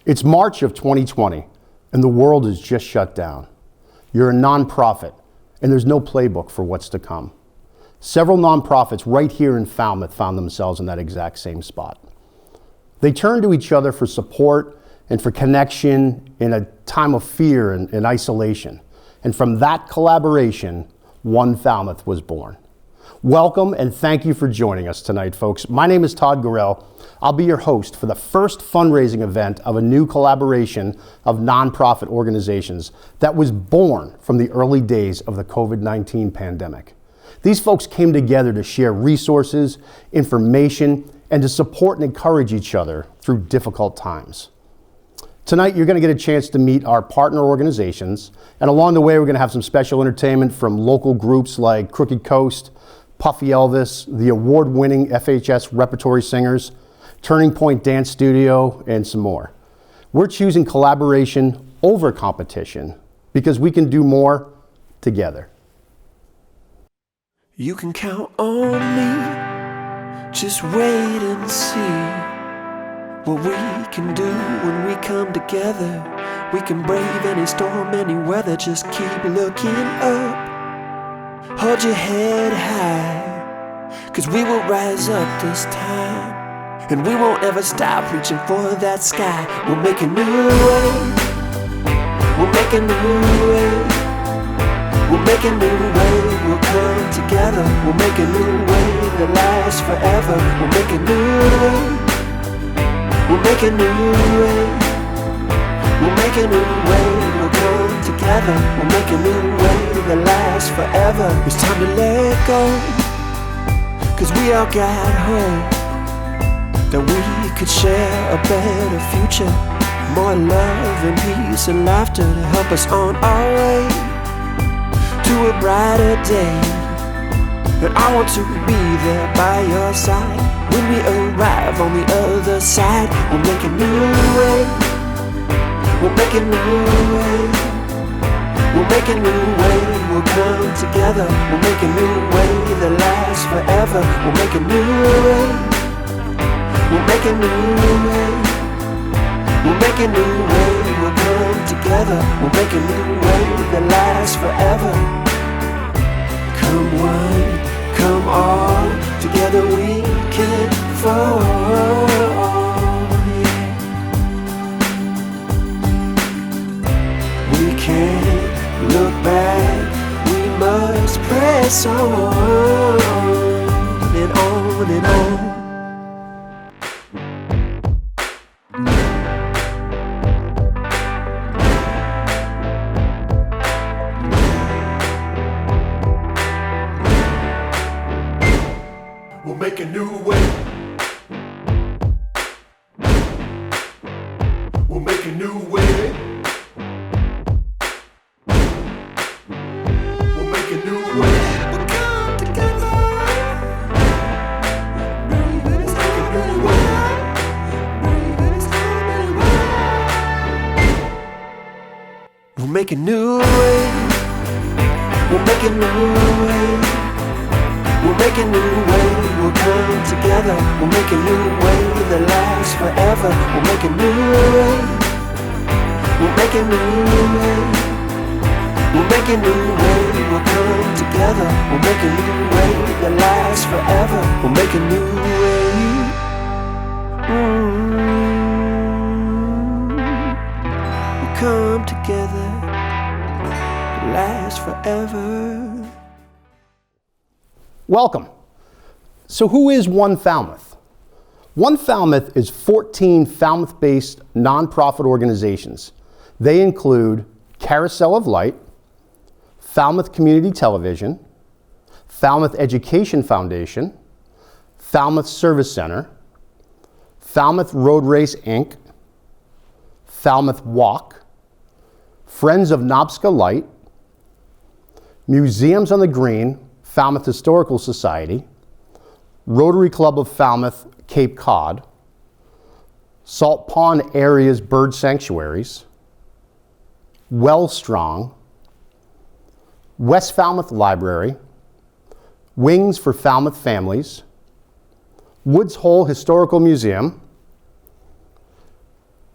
It's March of 2020, and the world is just shut down. You're a nonprofit, and there's no playbook for what's to come. Several nonprofits right here in Falmouth found themselves in that exact same spot. They turned to each other for support and for connection in a time of fear and isolation. And from that collaboration, OneFalmouth was born. Welcome and thank you for joining us tonight, folks. My name is Todd Gorrell. I'll be your host for the first fundraising event of a new collaboration of nonprofit organizations that was born from the early days of the COVID-19 pandemic. These folks came together to share resources, information, and to support and encourage each other through difficult times. Tonight, you're going to get a chance to meet our partner organizations, and along the way, we're going to have some special entertainment from local groups like Crooked Coast, Puffy Elvis, the award-winning FHS Repertory Singers, Pointe Dance Studio, and some more. We're choosing collaboration over competition because we can do more together. You can count on me, just wait and see what we can do when we come together. We can brave any storm, any weather, just keep looking up. Hold your head high, 'cause we will rise up this time. And we won't ever stop reaching for that sky. We'll make a new way, we'll make a new way, we'll make a new way, we'll come together. We'll make a new way that lasts forever. We'll make a new way, we'll make a new way, we'll make a new way, we'll come together. We'll make a new way that lasts forever. It's time to let go, 'cause we all got hope that we could share a better future. More love and peace and laughter to help us on our way to a brighter day. And I want to be there by your side when we arrive on the other side. We'll make a new way, we'll make a new way, we'll make a new way, we'll come together. We'll make a new way that lasts forever. We'll make a new way, we'll make a new way, we'll make a new way, we'll come together. We'll make a new way that lasts forever. Come one, come all, together we can fall. We can't look back, we must press on and on and on. We'll make a new way, we'll make a new way, we'll make a new way, we'll come together. Baby, let's make a new way, baby, let's make a new way. We'll make a new way, we'll make a new way, we'll make a new way, we'll come together. We'll make a new way that lasts forever. We'll make a new way, we'll make a new way, we'll make a new way, we'll come together. We'll make a new way that lasts forever. We'll make a new way. We'll come together, last forever. Welcome. So who is OneFalmouth? OneFalmouth is 14 Falmouth-based nonprofit organizations. They include Carousel of Light, Falmouth Community Television, Falmouth Education Foundation, Falmouth Service Center, Falmouth Road Race Inc., Falmouth Walk, Friends of Nobska Light, Museums on the Green, Falmouth Historical Society, Rotary Club of Falmouth, Cape Cod, Salt Pond Area's Bird Sanctuaries, Wellstrong, West Falmouth Library, Wings for Falmouth Families, Woods Hole Historical Museum,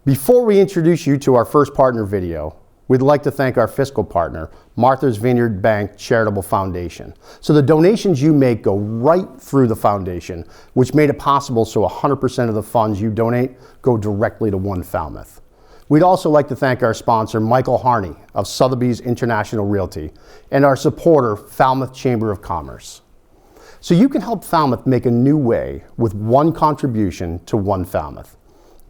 Before we introduce you to our first partner video, we'd like to thank our fiscal partner, Martha's Vineyard Bank Charitable Foundation. So the donations you make go right through the foundation, which made it possible so 100% of the funds you donate go directly to One Falmouth. We'd also like to thank our sponsor, Michael Harney of Sotheby's International Realty, and our supporter, Falmouth Chamber of Commerce. So you can help Falmouth make a new way with one contribution to One Falmouth.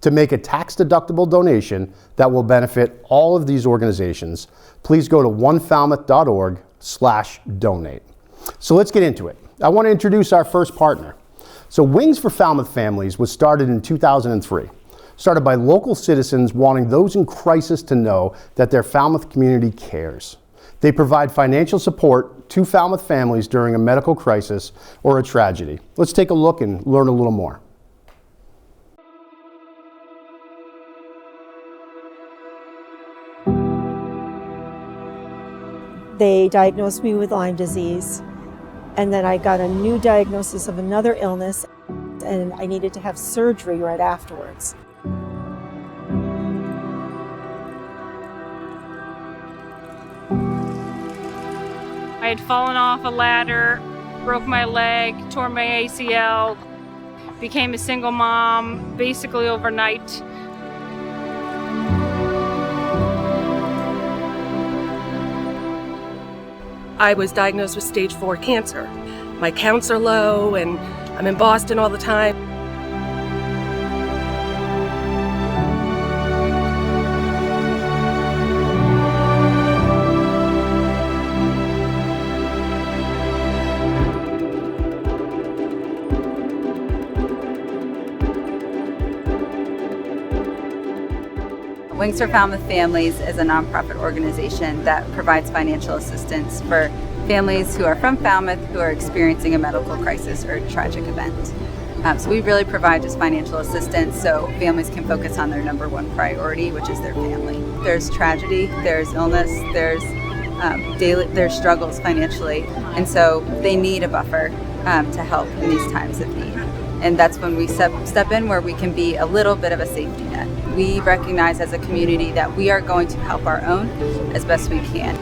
To make a tax-deductible donation that will benefit all of these organizations, please go to onefalmouth.org/donate. So let's get into it. I want to introduce our first partner. So Wings for Falmouth Families was started in 2003, started by local citizens wanting those in crisis to know that their Falmouth community cares. They provide financial support to Falmouth families during a medical crisis or a tragedy. Let's take a look and learn a little more. They diagnosed me with Lyme disease, and then I got a new diagnosis of another illness, and I needed to have surgery right afterwards. I had fallen off a ladder, broke my leg, tore my ACL, became a single mom basically overnight. I was diagnosed with stage 4 cancer. My counts are low and I'm in Boston all the time. Wings for Falmouth Families is a nonprofit organization that provides financial assistance for families who are from Falmouth who are experiencing a medical crisis or a tragic event. So we really provide just financial assistance so families can focus on their number one priority, which is their family. There's tragedy, there's illness, there's struggles financially, and so they need a buffer to help in these times of need. And that's when we step in, where we can be a little bit of a safety net. We recognize as a community that we are going to help our own as best we can.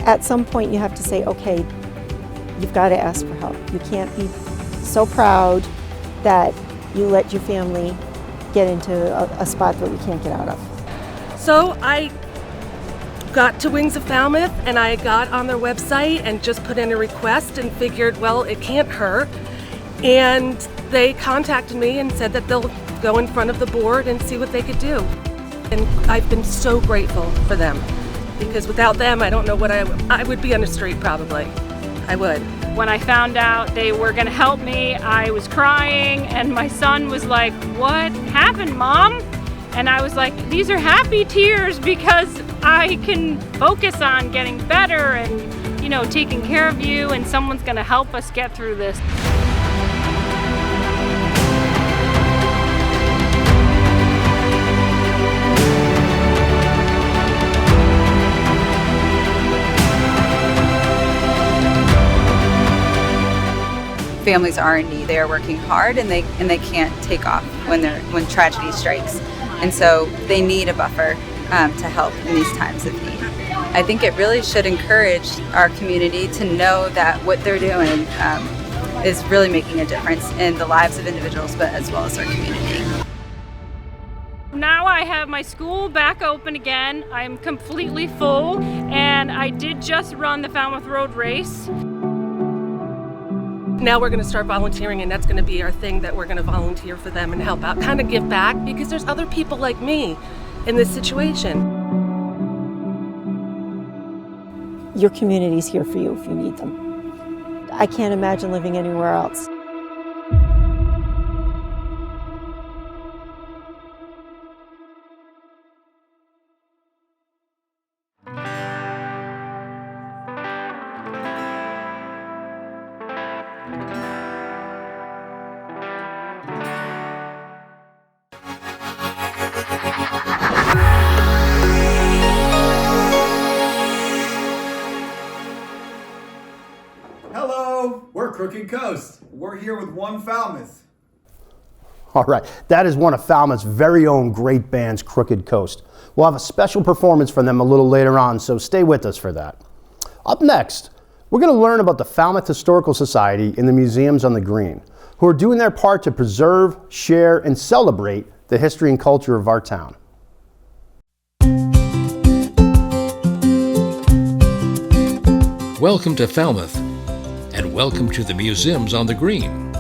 At some point you have to say, okay, you've got to ask for help. You can't be so proud that you let your family get into a spot that we can't get out of. So I got to Wings of Falmouth and I got on their website and just put in a request and figured, well, it can't hurt. And they contacted me and said that they'll go in front of the board and see what they could do. And I've been so grateful for them, because without them, I don't know what I would be on the street probably. I would. When I found out they were gonna help me, I was crying, and my son was like, "What happened, Mom?" And I was like, "These are happy tears because I can focus on getting better and, taking care of you, and someone's gonna help us get through this." Families are in need. They are working hard, and they can't take off when tragedy strikes, and so they need a buffer to help in these times of need. I think it really should encourage our community to know that what they're doing is really making a difference in the lives of individuals, but as well as our community. Now I have my school back open again. I'm completely full, and I did just run the Falmouth Road Race. Now we're going to start volunteering, and that's going to be our thing, that we're going to volunteer for them and help out, kind of give back, because there's other people like me in this situation. Your community's here for you if you need them. I can't imagine living anywhere else. We're Crooked Coast. We're here with OneFalmouth. All right, that is one of Falmouth's very own great bands, Crooked Coast. We'll have a special performance from them a little later on, so stay with us for that. Up next, we're going to learn about the Falmouth Historical Society and the Museums on the Green, who are doing their part to preserve, share, and celebrate the history and culture of our town. Welcome to Falmouth, and welcome to the Museums on the Green,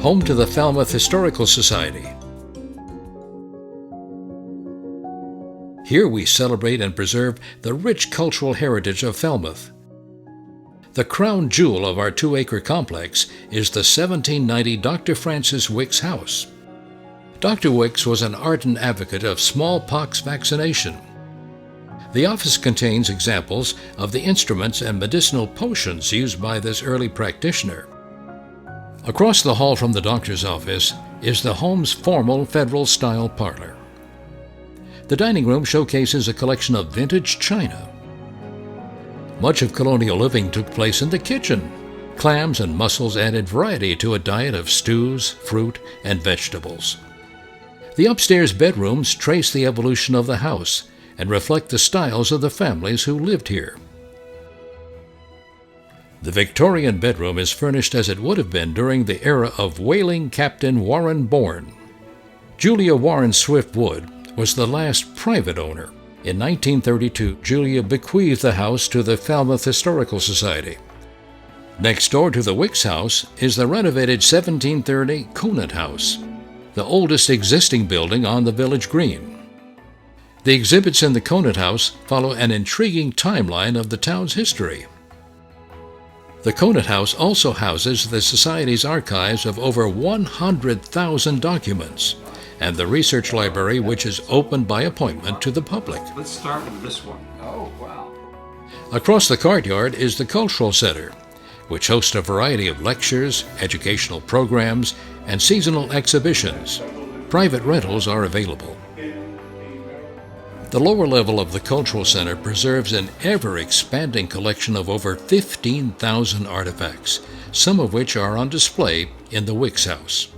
home to the Falmouth Historical Society. Here we celebrate and preserve the rich cultural heritage of Falmouth. The crown jewel of our 2-acre complex is the 1790 Dr. Francis Wicks House. Dr. Wicks was an ardent advocate of smallpox vaccination. The office contains examples of the instruments and medicinal potions used by this early practitioner. Across the hall from the doctor's office is the home's formal federal-style parlor. The dining room showcases a collection of vintage china. Much of colonial living took place in the kitchen. Clams and mussels added variety to a diet of stews, fruit, and vegetables. The upstairs bedrooms trace the evolution of the house and reflect the styles of the families who lived here. The Victorian bedroom is furnished as it would have been during the era of whaling Captain Warren Bourne. Julia Warren Swift Wood was the last private owner. In 1932, Julia bequeathed the house to the Falmouth Historical Society. Next door to the Wicks House is the renovated 1730 Conant House, the oldest existing building on the village green. The exhibits in the Conant House follow an intriguing timeline of the town's history. The Conant House also houses the Society's archives of over 100,000 documents and the research library, which is open by appointment to the public. Let's start with this one. Oh, wow. Across the courtyard is the Cultural Center, which hosts a variety of lectures, educational programs, and seasonal exhibitions. Private rentals are available. The lower level of the Cultural Center preserves an ever-expanding collection of over 15,000 artifacts, some of which are on display in the Wicks House.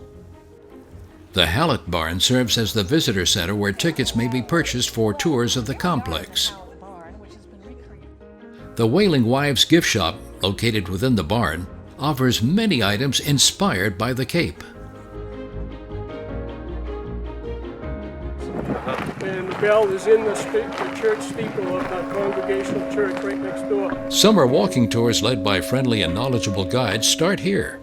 The Hallett Barn serves as the visitor center where tickets may be purchased for tours of the complex. The Whaling Wives Gift Shop, located within the barn, offers many items inspired by the Cape. And the bell is in the church steeple of the Congregational Church right next door. Summer walking tours led by friendly and knowledgeable guides start here.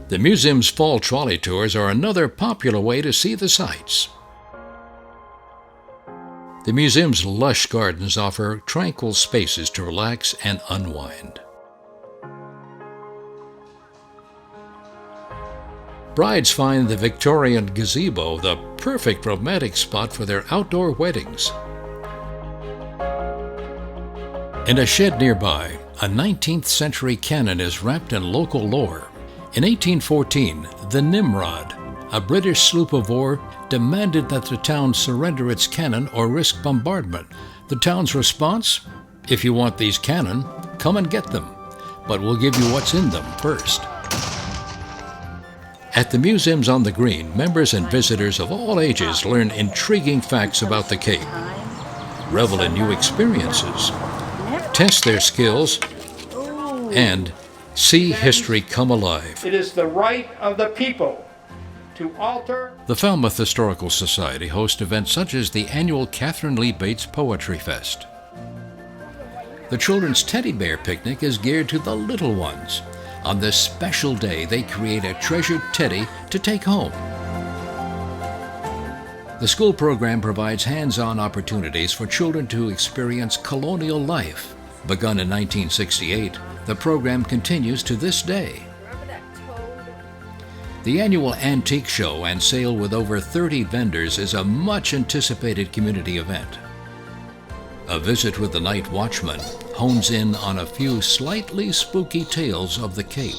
The museum's fall trolley tours are another popular way to see the sights. The museum's lush gardens offer tranquil spaces to relax and unwind. Brides find the Victorian gazebo the perfect romantic spot for their outdoor weddings. In a shed nearby, a 19th century cannon is wrapped in local lore. In 1814, the Nimrod, a British sloop of war, demanded that the town surrender its cannon or risk bombardment. The town's response? If you want these cannon, come and get them, but we'll give you what's in them first. At the Museums on the Green, members and visitors of all ages learn intriguing facts about the Cape, revel in new experiences, test their skills, and see history come alive. It is the right of the people to alter. The Falmouth Historical Society hosts events such as the annual Catherine Lee Bates Poetry Fest. The Children's Teddy Bear Picnic is geared to the little ones. On this special day, they create a treasured teddy to take home. The school program provides hands-on opportunities for children to experience colonial life. Begun in 1968, the program continues to this day. The annual Antique Show and Sale with over 30 vendors is a much-anticipated community event. A visit with the night watchman hones in on a few slightly spooky tales of the Cape.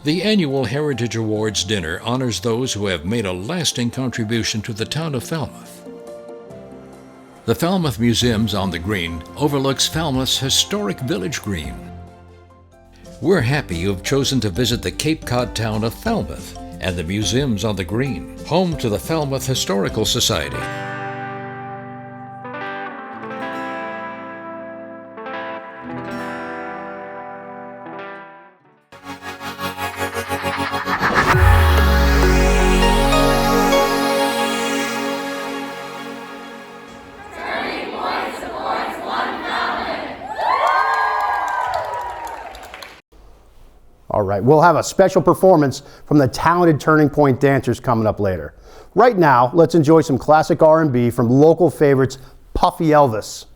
The annual Heritage Awards dinner honors those who have made a lasting contribution to the town of Falmouth. The Falmouth Museums on the Green overlooks Falmouth's historic village green. We're happy you have chosen to visit the Cape Cod town of Falmouth and the museums on the green, home to the Falmouth Historical Society. All right, we'll have a special performance from the talented Turning Point dancers coming up later. Right now, let's enjoy some classic R&B from local favorites Puffy Elvis.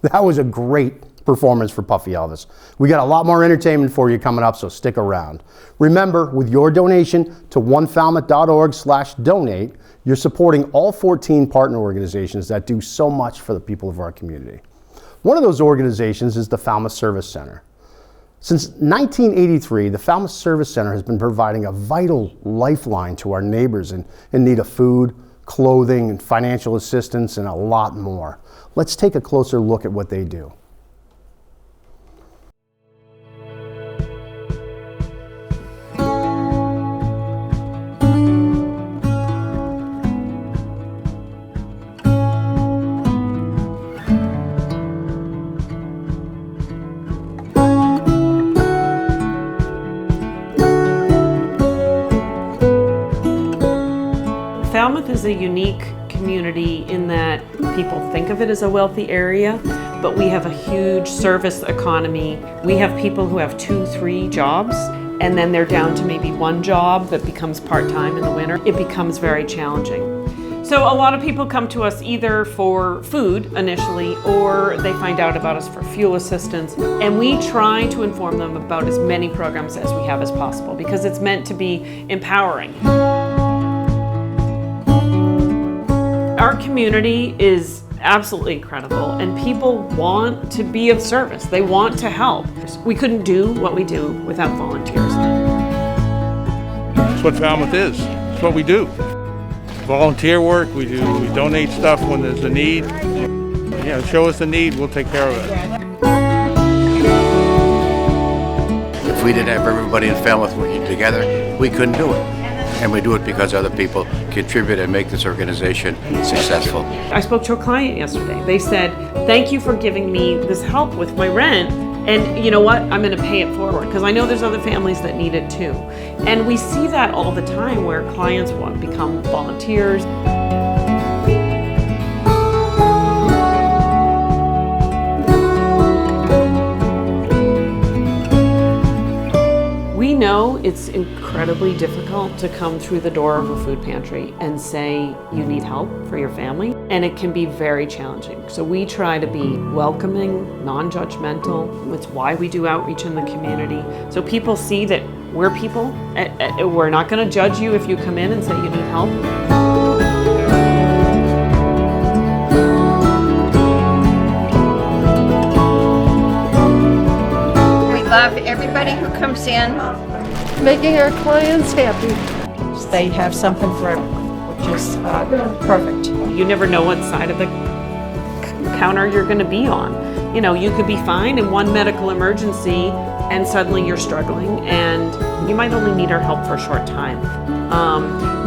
That was a great performance for Puffy Elvis. We got a lot more entertainment for you coming up, so stick around. Remember, with your donation to onefalmouth.org/donate, you're supporting all 14 partner organizations that do so much for the people of our community. One of those organizations is the Falmouth Service Center. Since 1983, the Falmouth Service Center has been providing a vital lifeline to our neighbors in need of food, clothing, and financial assistance, and a lot more. Let's take a closer look at what they do. Falmouth is a unique community in that people think of it as a wealthy area, but we have a huge service economy. We have people who have 2-3 jobs, and then they're down to maybe one job that becomes part-time in the winter. It becomes very challenging. So a lot of people come to us either for food initially, or they find out about us for fuel assistance, and we try to inform them about as many programs as we have as possible because it's meant to be empowering. Our community is absolutely incredible, and people want to be of service. They want to help. We couldn't do what we do without volunteers. That's what Falmouth is. It's what we do. Volunteer work, we donate stuff when there's a need. Yeah, show us the need, we'll take care of it. If we didn't have everybody in Falmouth working together, we couldn't do it. And we do it because other people contribute and make this organization successful. I spoke to a client yesterday. They said, thank you for giving me this help with my rent, And you know what? I'm going to pay it forward because I know there's other families that need it too. And we see that all the time where clients want to become volunteers. We know it's incredibly difficult to come through the door of a food pantry and say you need help for your family, and it can be very challenging. So we try to be welcoming, non-judgmental. It's why we do outreach in the community. So people see that we're people. We're not going to judge you if you come in and say you need help. Love everybody who comes in, Making our clients happy. they have something for everyone, which is perfect. You never know what side of the counter you're going to be on. You know, you could be fine in one medical emergency and suddenly you're struggling and you might only need our help for a short time.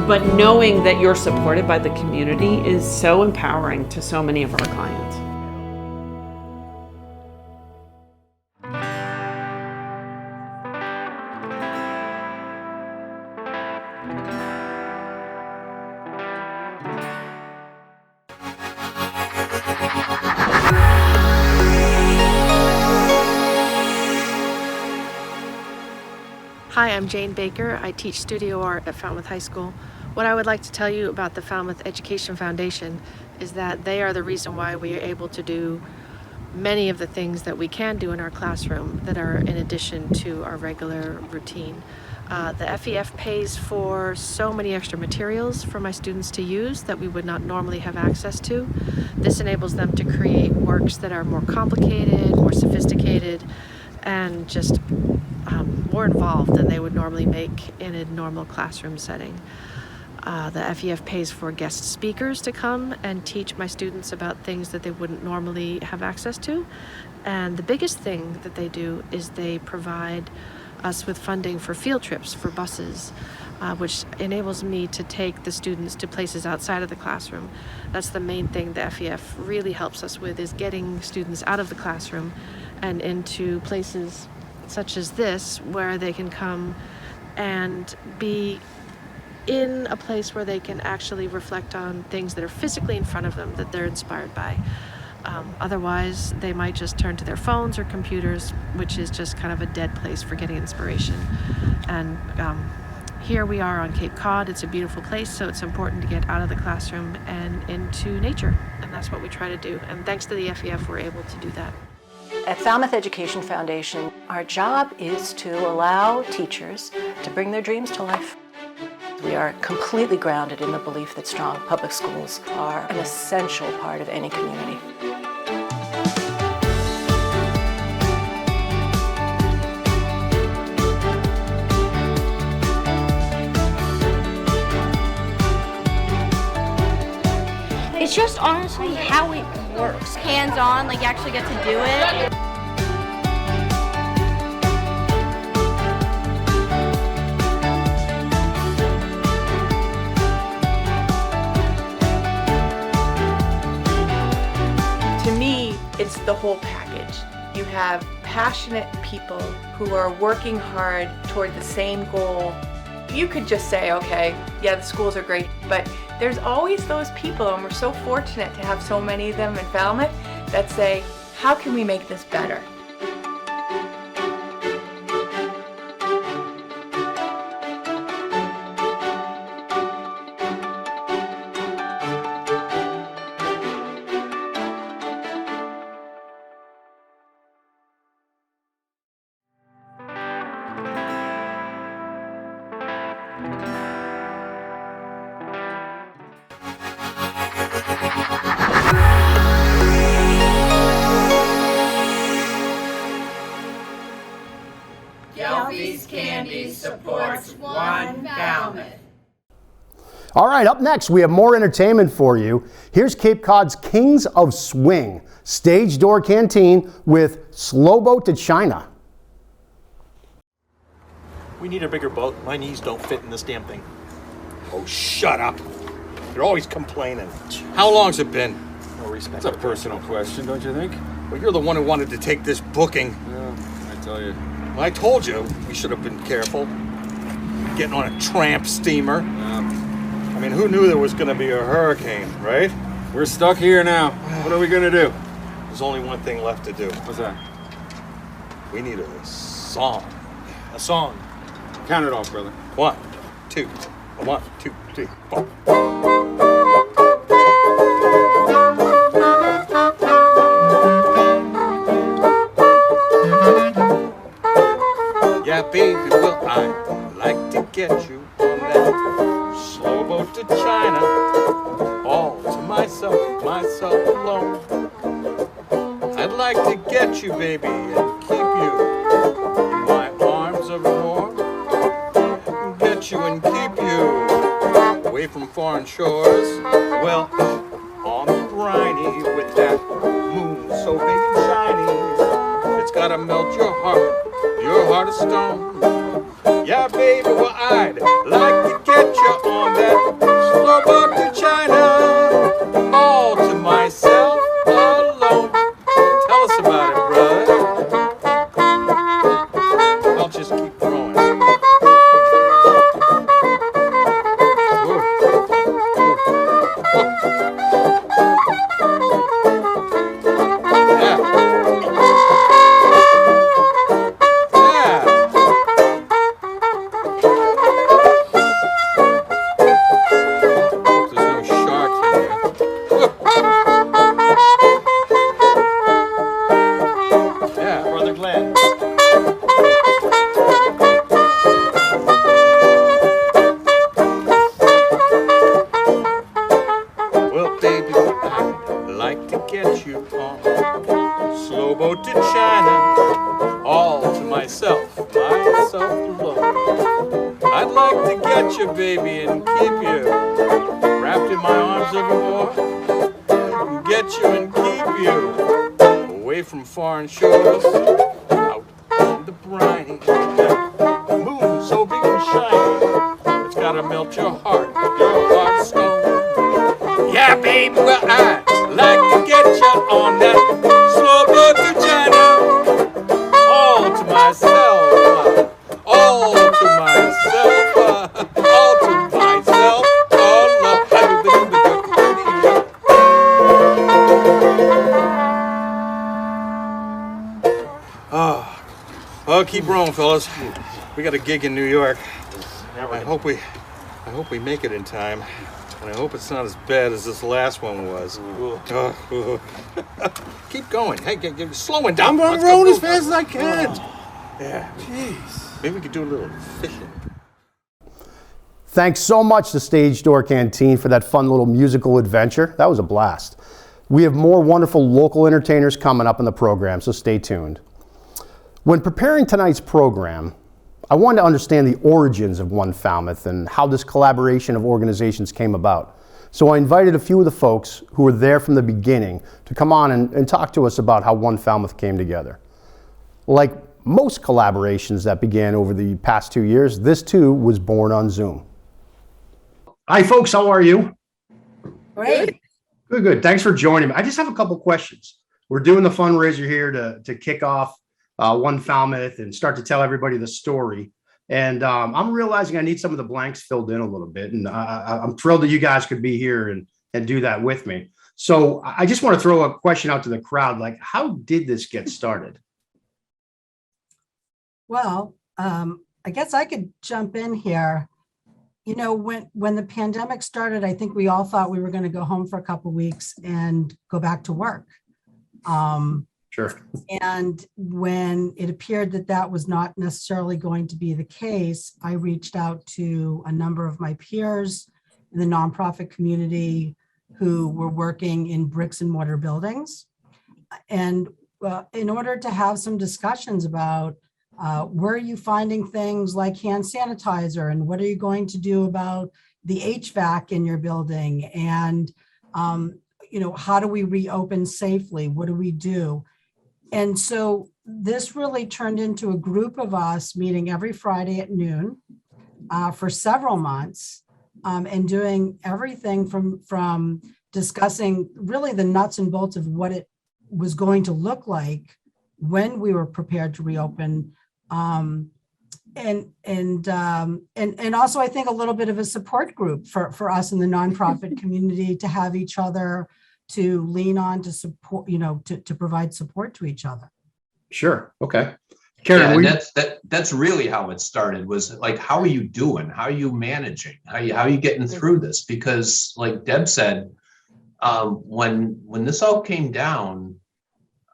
But knowing that you're supported by the community is so empowering to so many of our clients. Hi, I'm Jane Baker. I teach studio art at Falmouth High School. What I would like to tell you about the Falmouth Education Foundation is that they are the reason why we are able to do many of the things that we can do in our classroom that are in addition to our regular routine. The FEF pays for so many extra materials for my students to use that we would not normally have access to. This enables them to create works that are more complicated, more sophisticated, and just more involved than they would normally make in a normal classroom setting. The FEF pays for guest speakers to come and teach my students about things that they wouldn't normally have access to. And the biggest thing that they do is they provide us with funding for field trips for buses, which enables me to take the students to places outside of the classroom. That's the main thing the FEF really helps us with, is getting students out of the classroom and into places such as this, where they can come and be in a place where they can actually reflect on things that are physically in front of them that they're inspired by. Otherwise, they might just turn to their phones or computers, which is just kind of a dead place for getting inspiration. And here we are on Cape Cod. It's a beautiful place, so it's important to get out of the classroom and into nature. And that's what we try to do. And thanks to the FEF, we're able to do that. At Falmouth Education Foundation, our job is to allow teachers to bring their dreams to life. We are completely grounded in the belief that strong public schools are an essential part of any community. It's just honestly how it works. Hands-on, like you actually get to do it. To me, it's the whole package. You have passionate people who are working hard toward the same goal. You could just say, okay, yeah, the schools are great, but there's always those people, and we're so fortunate to have so many of them in Falmouth, that say, how can we make this better? Candy supports OneFalmouth. All right, up next, we have more entertainment for you. Here's Cape Cod's Kings of Swing, Stage Door Canteen with Slow Boat to China. We need a bigger boat. My knees don't fit in this damn thing. Oh, shut up. You're always complaining. How long's it been? No respect. It's a personal question, don't you think? Well, you're the one who wanted to take this booking. Yeah. tell you. Well, I told you we should have been careful. Getting on a tramp steamer. I mean, who knew there was going to be a hurricane, right? We're stuck here now. What are we going to do? There's only one thing left to do. What's that? We need a song. A song. Count it off, brother. 1, 2. 1, 2, 3, 4. Yeah, baby, well, I'd like to get you on that slow boat to China, all to myself, myself alone. I'd like to get you, baby, and keep you in my arms evermore. Get you and keep you away from foreign shores. Well, on the briny with that moon so big and shiny, it's gotta melt your heart of stone. Yeah, baby, well, I'd like to get you on that slow boat to China, all to myself alone. Tell us about it, brother. I'll just keep throwing. Baby, and keep you wrapped in my arms evermore. Get you and keep you away from foreign shores, out on the briny. The moon so big and shiny, it's gotta melt your heart of stone. Yeah, baby, well, I'd like to get you on that slow boat to China, all to myself, all to myself. Well, keep rolling, fellas. We got a gig in New York. I hope we make it in time, and I hope it's not as bad as this last one was. Keep going. Hey, get slowing down. I'm rolling as fast as I can. Yeah. Jeez. Maybe we could do a little fishing. Thanks so much to Stage Door Canteen for that fun little musical adventure. That was a blast. We have more wonderful local entertainers coming up in the program, so stay tuned. When preparing tonight's program, I wanted to understand the origins of One Falmouth and how this collaboration of organizations came about. So I invited a few of the folks who were there from the beginning to come on and talk to us about how One Falmouth came together. Like most collaborations that began over the past 2 years, this too was born on Zoom. Hi folks, how are you? Great. Good. Thanks for joining me. I just have a couple questions. We're doing the fundraiser here to kick off One Falmouth and start to tell everybody the story. And I'm realizing I need some of the blanks filled in a little bit. And I'm thrilled that you guys could be here and do that with me. So I just want to throw a question out to the crowd. Like, how did this get started? Well, I guess I could jump in here. You know, when the pandemic started, I think we all thought we were going to go home for a couple of weeks and go back to work. Sure. And when it appeared that that was not necessarily going to be the case, I reached out to a number of my peers in the nonprofit community who were working in bricks and mortar buildings. And in order to have some discussions about where are you finding things like hand sanitizer, and what are you going to do about the HVAC in your building, and you know, how do we reopen safely? What do we do? And so this really turned into a group of us meeting every Friday at noon for several months, and doing everything from discussing really the nuts and bolts of what it was going to look like when we were prepared to reopen. And also I think a little bit of a support group for us in the nonprofit community to have each other to lean on, to support, to provide support to each other. Sure. Okay. Karen, yeah, and that's really how it started, was like, how are you doing? How are you managing? How are you getting through this? Because like Deb said, when this all came down,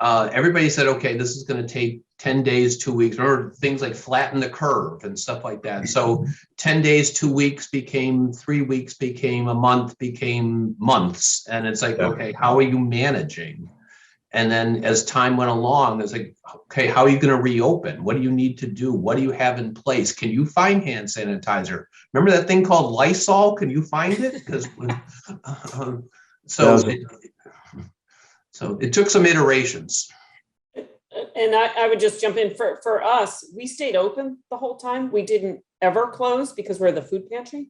everybody said, okay, this is going to take 10 days, 2 weeks, or things like flatten the curve and stuff like that. So 10 days, 2 weeks became 3 weeks, became a month, became months. And it's like, okay, how are you managing? And then as time went along, it's like, okay, how are you going to reopen? What do you need to do? What do you have in place? Can you find hand sanitizer? Remember that thing called Lysol? Can you find it? Because so it took some iterations. And I would just jump in for us. We stayed open the whole time. We didn't ever close because we're the food pantry.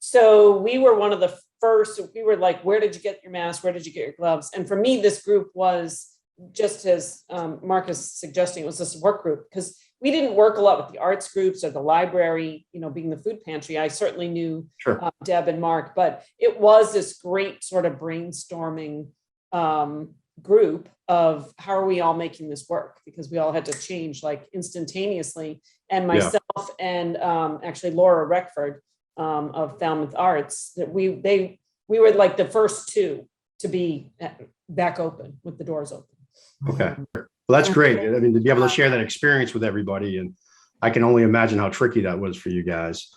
So we were one of the first. We were like, where did you get your mask? Where did you get your gloves? And for me, this group was, just as Mark is suggesting, it was a support group, because we didn't work a lot with the arts groups or the library, being the food pantry. I certainly knew Deb and Mark, but it was this great sort of brainstorming group of how are we all making this work, because we all had to change like instantaneously. And myself and actually Laura Reckford of Falmouth Arts, that we were like the first two to be back open with the doors open. Okay, well, that's great. I mean, to be able to share that experience with everybody, and I can only imagine how tricky that was for you guys.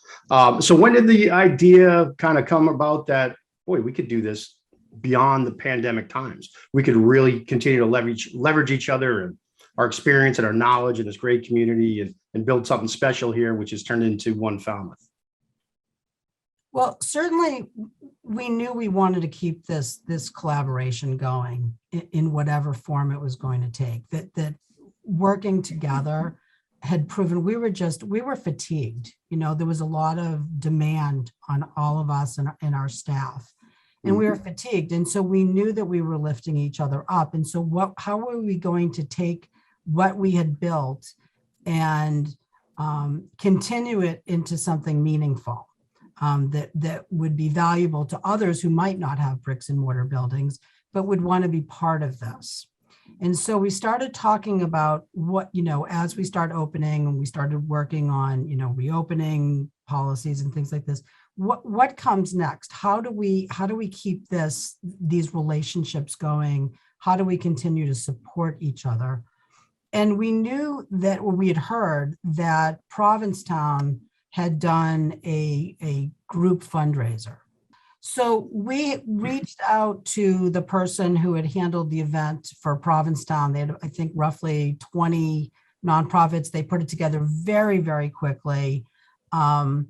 So when did the idea kind of come about that, boy, we could do this beyond the pandemic times? We could really continue to leverage each other and our experience and our knowledge in this great community and build something special here, which has turned into One Falmouth. Well, certainly we knew we wanted to keep this collaboration going in whatever form it was going to take, that working together had proven we were fatigued. There was a lot of demand on all of us and our staff, and we were fatigued. And so we knew that we were lifting each other up. And so how were we going to take what we had built and continue it into something meaningful? That would be valuable to others who might not have bricks and mortar buildings, but would want to be part of this. And so we started talking about what, as we start opening and we started working on, reopening policies and things like this, what comes next? How do we keep these relationships going? How do we continue to support each other? And we knew that, we had heard that Provincetown had done a group fundraiser. So we reached out to the person who had handled the event for Provincetown. They had, I think, roughly 20 nonprofits. They put it together very, very quickly. And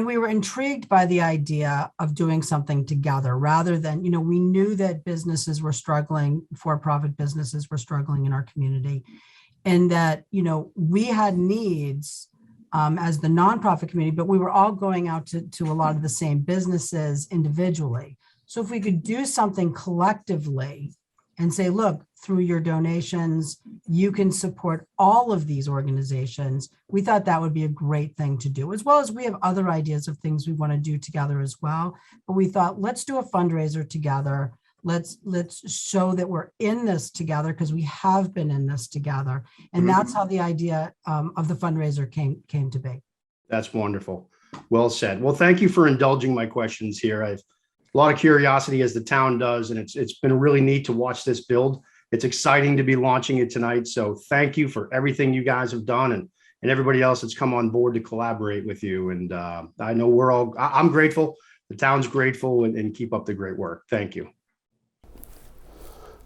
we were intrigued by the idea of doing something together rather than, we knew that businesses were struggling, for-profit businesses were struggling in our community, and that, we had needs as the nonprofit community, but we were all going out to a lot of the same businesses individually. So if we could do something collectively and say, look, through your donations, you can support all of these organizations, we thought that would be a great thing to do, as well as we have other ideas of things we want to do together as well. But we thought, let's do a fundraiser together. Let's show that we're in this together, because we have been in this together. And that's how the idea of the fundraiser came to be. That's wonderful. Well said. Well, thank you for indulging my questions here. I've a lot of curiosity, as the town does, and it's been really neat to watch this build. It's exciting to be launching it tonight. So thank you for everything you guys have done, and everybody else that's come on board to collaborate with you. And I know I'm grateful. The town's grateful, and keep up the great work. Thank you.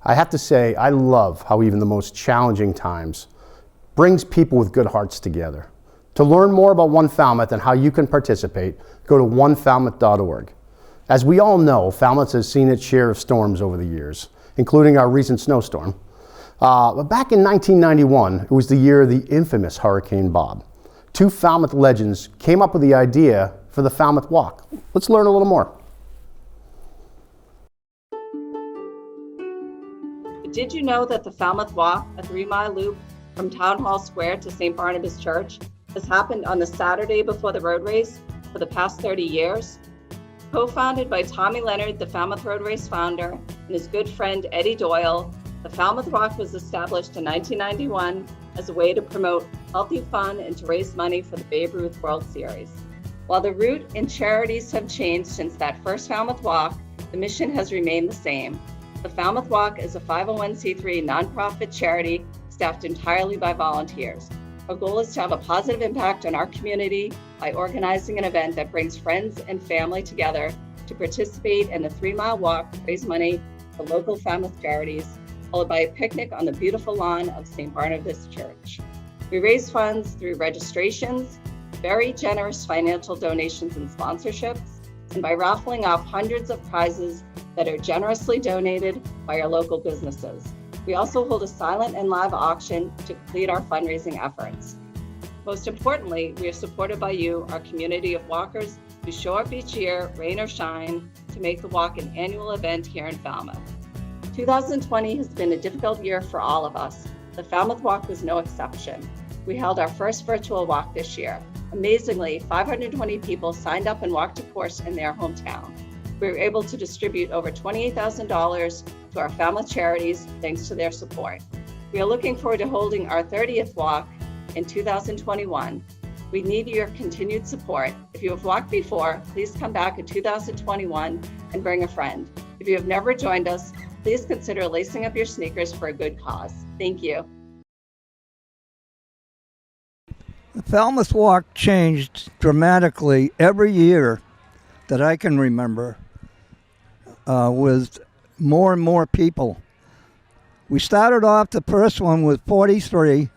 I have to say, I love how even the most challenging times brings people with good hearts together. To learn more about One Falmouth and how you can participate, go to onefalmouth.org. As we all know, Falmouth has seen its share of storms over the years, including our recent snowstorm. But back in 1991, it was the year of the infamous Hurricane Bob. Two Falmouth legends came up with the idea for the Falmouth Walk. Let's learn a little more. Did you know that the Falmouth Walk, a 3-mile loop from Town Hall Square to St. Barnabas Church, has happened on the Saturday before the road race for the past 30 years? Co-founded by Tommy Leonard, the Falmouth Road Race founder, and his good friend Eddie Doyle, the Falmouth Walk was established in 1991 as a way to promote healthy fun and to raise money for the Babe Ruth World Series. While the route and charities have changed since that first Falmouth Walk, the mission has remained the same. The Falmouth Walk is a 501c3 nonprofit charity staffed entirely by volunteers. Our goal is to have a positive impact on our community by organizing an event that brings friends and family together to participate in the 3-mile walk to raise money for local Falmouth charities, followed by a picnic on the beautiful lawn of St. Barnabas Church. We raise funds through registrations, very generous financial donations and sponsorships, and by raffling off hundreds of prizes that are generously donated by our local businesses. We also hold a silent and live auction to complete our fundraising efforts. Most importantly, we are supported by you, our community of walkers who show up each year, rain or shine, to make the walk an annual event here in Falmouth. 2020 has been a difficult year for all of us. The Falmouth Walk was no exception. We held our first virtual walk this year. Amazingly, 520 people signed up and walked a course in their hometown. We were able to distribute over $28,000 to our Falmouth charities thanks to their support. We are looking forward to holding our 30th walk in 2021. We need your continued support. If you have walked before, please come back in 2021 and bring a friend. If you have never joined us, please consider lacing up your sneakers for a good cause. Thank you. The Falmouth Walk changed dramatically every year that I can remember, with more and more people. We started off the first one with 43. A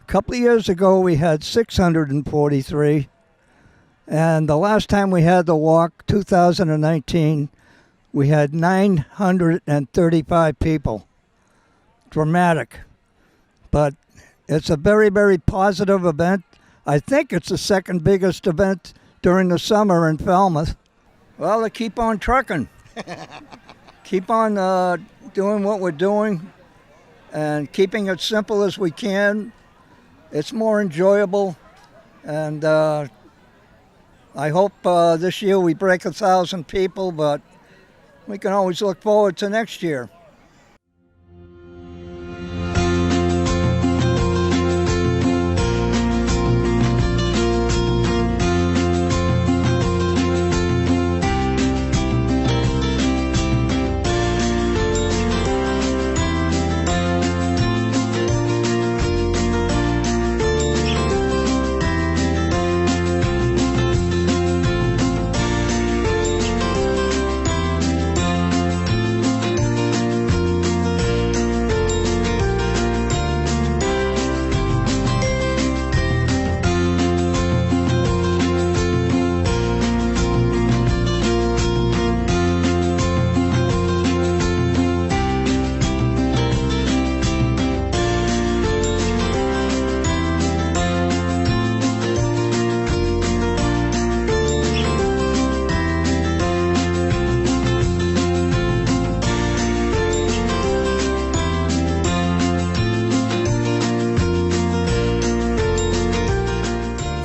couple of years ago we had 643. And the last time we had the walk, 2019, we had 935 people. Dramatic. But it's a very, very positive event. I think it's the second biggest event during the summer in Falmouth. Well, they keep on trucking. Keep on doing what we're doing and keeping it simple as we can. It's more enjoyable. And I hope this year we break 1,000 people, but we can always look forward to next year.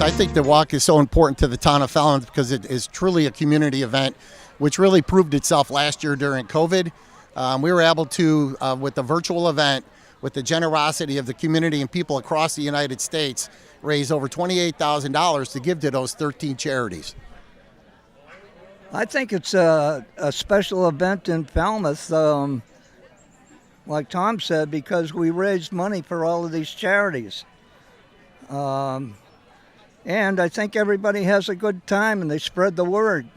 I think the walk is so important to the town of Falmouth because it is truly a community event, which really proved itself last year during COVID. We were able to, with the virtual event, with the generosity of the community and people across the United States, raise over $28,000 to give to those 13 charities. I think it's a special event in Falmouth, like Tom said, because we raised money for all of these charities. And I think everybody has a good time and they spread the word.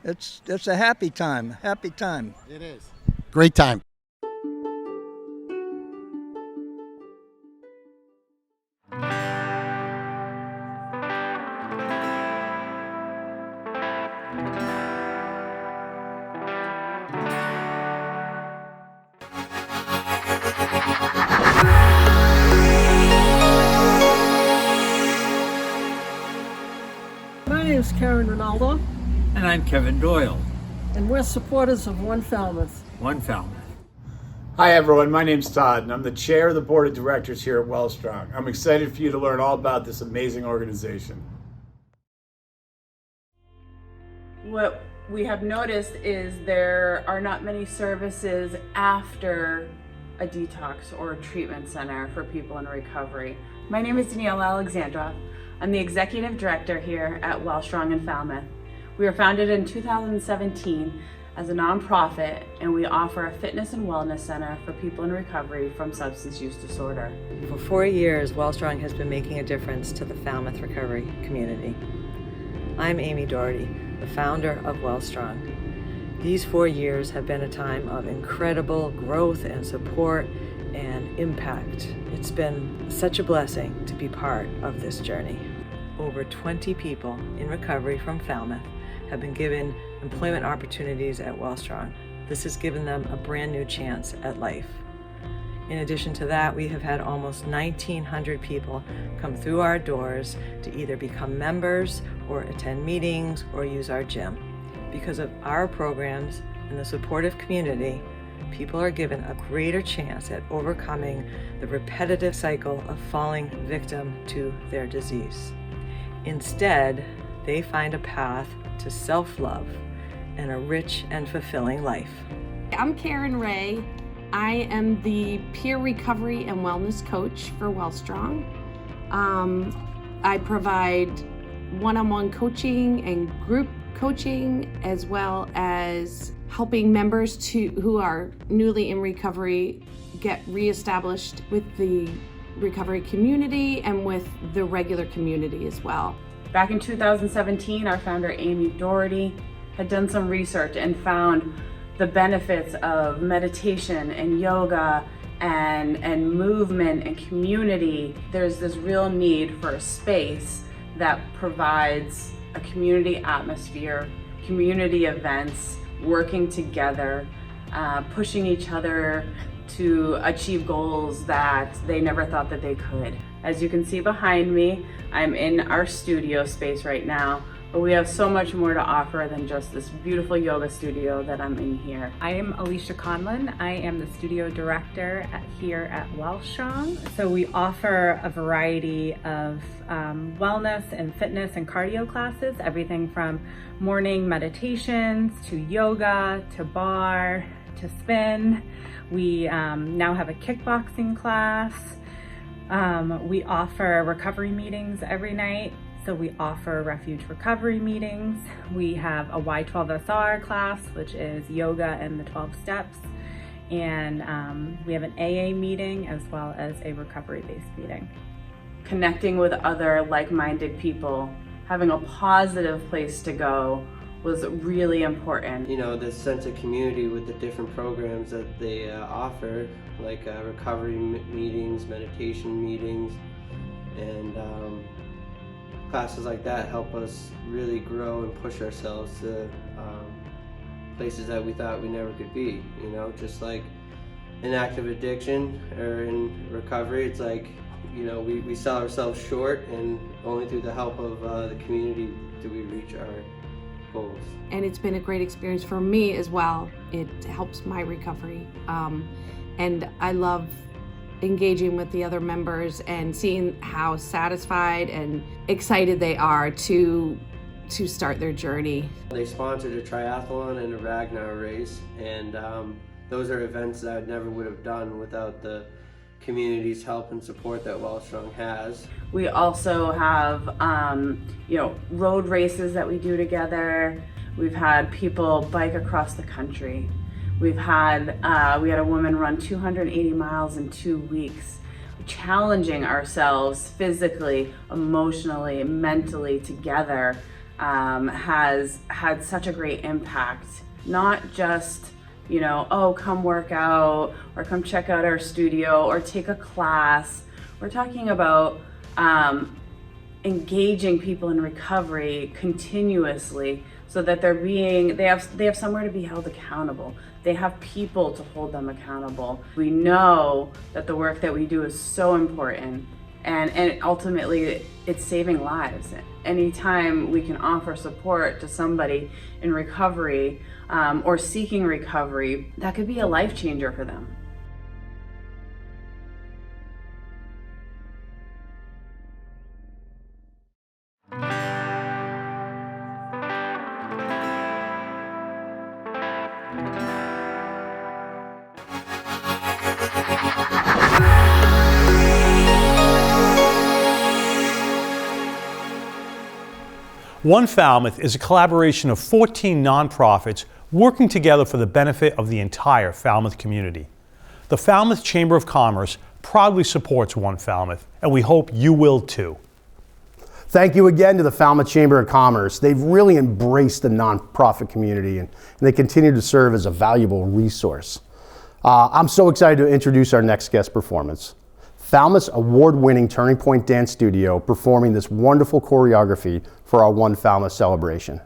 It's a happy time. It is. Great time. My name is Karen Ronaldo, And I'm Kevin Doyle. and we're supporters of One Falmouth. OneFalmouth. Hi everyone, my name's Todd and I'm the chair of the board of directors here at Wellstrong. I'm excited for you to learn all about this amazing organization. What we have noticed is there are not many services after a detox or a treatment center for people in recovery. My name is Danielle Alexandra. I'm the executive director here at Wellstrong in Falmouth. We were founded in 2017 as a nonprofit, and we offer a fitness and wellness center for people in recovery from substance use disorder. For 4 years, Wellstrong has been making a difference to the Falmouth recovery community. I'm Amy Doherty, the founder of Wellstrong. These 4 years have been a time of incredible growth and support and impact. It's been such a blessing to be part of this journey. Over 20 people in recovery from Falmouth have been given employment opportunities at Wellstrong. This has given them a brand new chance at life. In addition to that, we have had almost 1,900 people come through our doors to either become members or attend meetings or use our gym. Because of our programs and the supportive community, people are given a greater chance at overcoming the repetitive cycle of falling victim to their disease. Instead, they find a path to self-love and a rich and fulfilling life. I'm Karen Ray. I am the peer recovery and wellness coach for Wellstrong. I provide one-on-one coaching and group coaching, as well as helping members who are newly in recovery get reestablished with the recovery community and with the regular community as well. Back in 2017, our founder Amy Doherty had done some research and found the benefits of meditation and yoga and movement and community. There's this real need for a space that provides a community atmosphere, community events, working together, pushing each other to achieve goals that they never thought that they could. As you can see behind me, I'm in our studio space right now, but we have so much more to offer than just this beautiful yoga studio that I'm in here. I am Alicia Conlon. I am the studio director here at Wellstrong. So we offer a variety of wellness and fitness and cardio classes, everything from morning meditations to yoga to bar to spin. We now have a kickboxing class. We offer recovery meetings every night. So we offer refuge recovery meetings. We have a Y12SR class, which is yoga and the 12 steps. And we have an AA meeting as well as a recovery-based meeting. Connecting with other like-minded people, having a positive place to go was really important. You know, this sense of community with the different programs that they offer, like recovery meetings, meditation meetings, and classes like that help us really grow and push ourselves to places that we thought we never could be. You know, just like in active addiction or in recovery, it's like, you know, we sell ourselves short, and only through the help of the community do we reach our goals. And it's been a great experience for me as well. It helps my recovery. And I love engaging with the other members and seeing how satisfied and excited they are to start their journey. They sponsored a triathlon and a Ragnar race, and those are events that I never would have done without the community's help and support that Wellstrong has. We also have you know, road races that we do together. We've had people bike across the country. We've had we had a woman run 280 miles in 2 weeks, challenging ourselves physically, emotionally, mentally together has had such a great impact. Not just, you know, oh, come work out or come check out our studio or take a class. We're talking about engaging people in recovery continuously so that they have somewhere to be held accountable. They have people to hold them accountable. We know that the work that we do is so important, and ultimately it's saving lives. Anytime we can offer support to somebody in recovery or seeking recovery, that could be a life changer for them. One Falmouth is a collaboration of 14 nonprofits working together for the benefit of the entire Falmouth community. The Falmouth Chamber of Commerce proudly supports One Falmouth, and we hope you will too. Thank you again to the Falmouth Chamber of Commerce. They've really embraced the nonprofit community and they continue to serve as a valuable resource. I'm so excited to introduce our next guest performance. Falmouth's award-winning Turning Pointe Dance Studio performing this wonderful choreography for our One Falmouth celebration.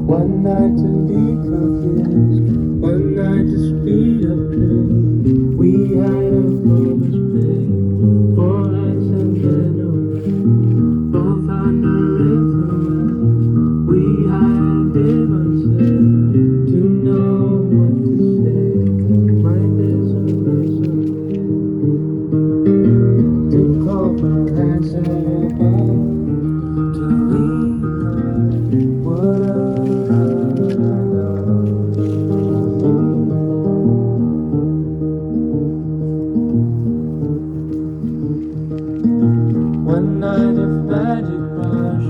One night to be confused, one night to speed up dreams. We had a promise made, 4 nights and then away. Both under influence, we had differences. To know what to say, mind is a resume. To call for answer about, to leave what I. One night of magic rush,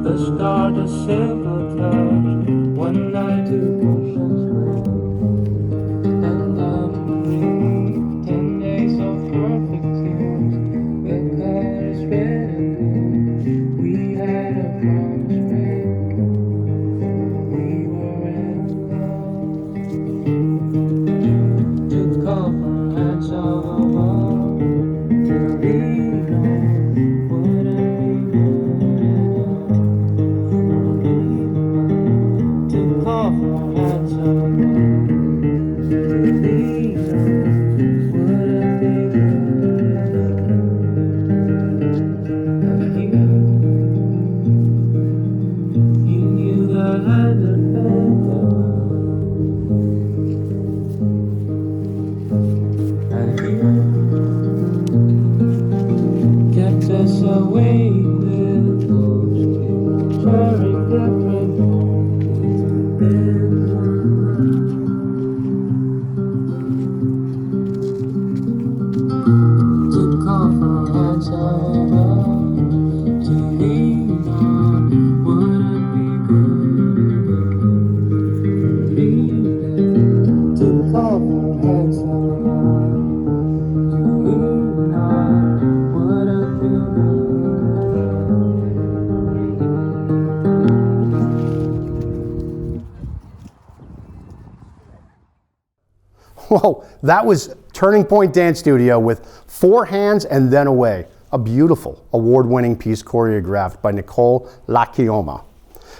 the start a simple touch. One night emotions ring, and then 10 days of perfect tears. The colors red and blue. We had a promise made. We were in love. To call for answer. Whoa, that was Turning Pointe Dance Studio with 4 Hands and Then Away, a beautiful award-winning piece choreographed by Nicole Lachioma.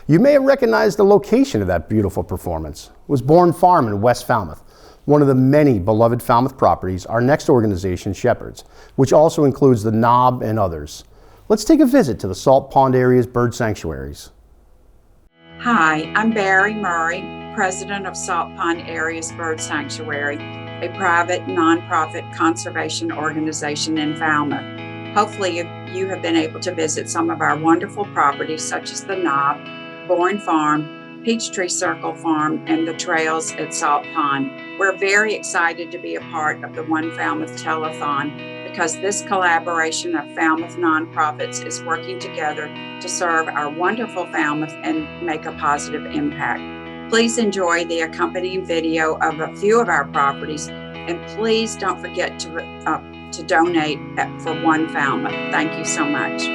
You may have recognized the location of that beautiful performance. It was Bourne Farm in West Falmouth, one of the many beloved Falmouth properties our next organization shepherds, which also includes the Knob and others. Let's take a visit to the Salt Pond area's bird sanctuaries. Hi, I'm Barry Murray, President of Salt Pond Area's Bird Sanctuary, a private nonprofit conservation organization in Falmouth. Hopefully you have been able to visit some of our wonderful properties such as the Knob, Bourne Farm, Peachtree Circle Farm, and the trails at Salt Pond. We're very excited to be a part of the One Falmouth Telethon because this collaboration of Falmouth nonprofits is working together to serve our wonderful Falmouth and make a positive impact. Please enjoy the accompanying video of a few of our properties, and please don't forget to donate for One Falmouth. Thank you so much.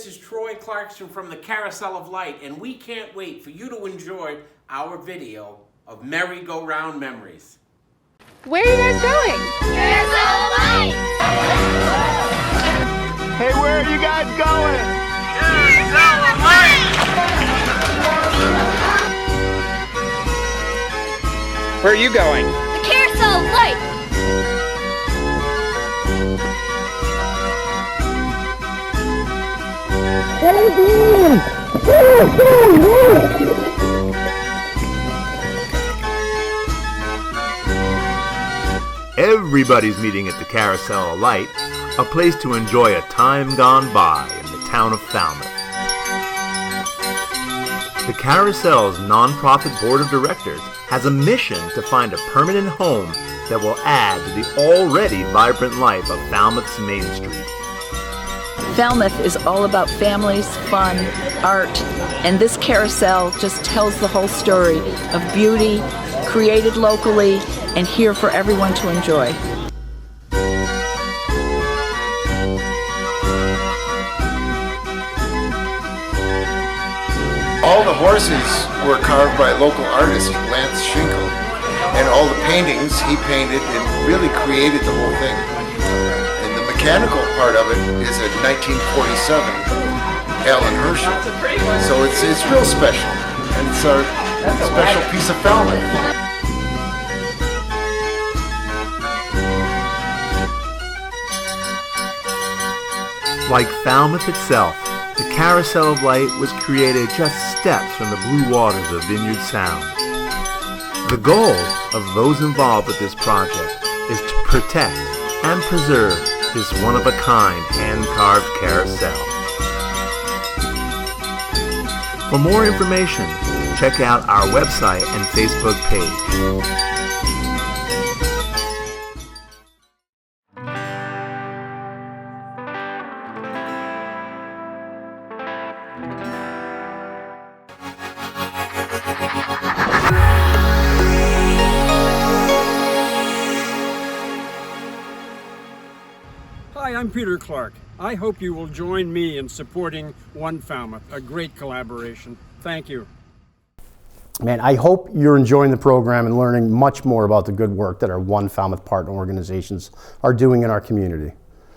this is Troy Clarkson from the Carousel of Light, and we can't wait for you to enjoy our video of merry-go-round memories. Where are you guys going? Carousel of Light! Hey, where are you guys going? Carousel of Light! Where are you going? The Carousel of Light! Everybody's meeting at the Carousel of Light, a place to enjoy a time gone by in the town of Falmouth. The Carousel's nonprofit board of directors has a mission to find a permanent home that will add to the already vibrant life of Falmouth's Main Street. Falmouth is all about families, fun, art, and this carousel just tells the whole story of beauty, created locally, and here for everyone to enjoy. All the horses were carved by local artist Lance Schinkel, and all the paintings he painted and really created the whole thing. And the mechanical part of it is a 1947 Alan Herschel. So it's real special, and it's a special piece of Falmouth. Like Falmouth itself, the Carousel of Light was created just steps from the blue waters of Vineyard Sound. The goal of those involved with this project is to protect and preserve this one-of-a-kind hand-carved carousel. For more information, check out our website and Facebook page. Hi, I'm Peter Clark. I hope you will join me in supporting OneFalmouth, a great collaboration. Thank you. Man, I hope you're enjoying the program and learning much more about the good work that our OneFalmouth partner organizations are doing in our community.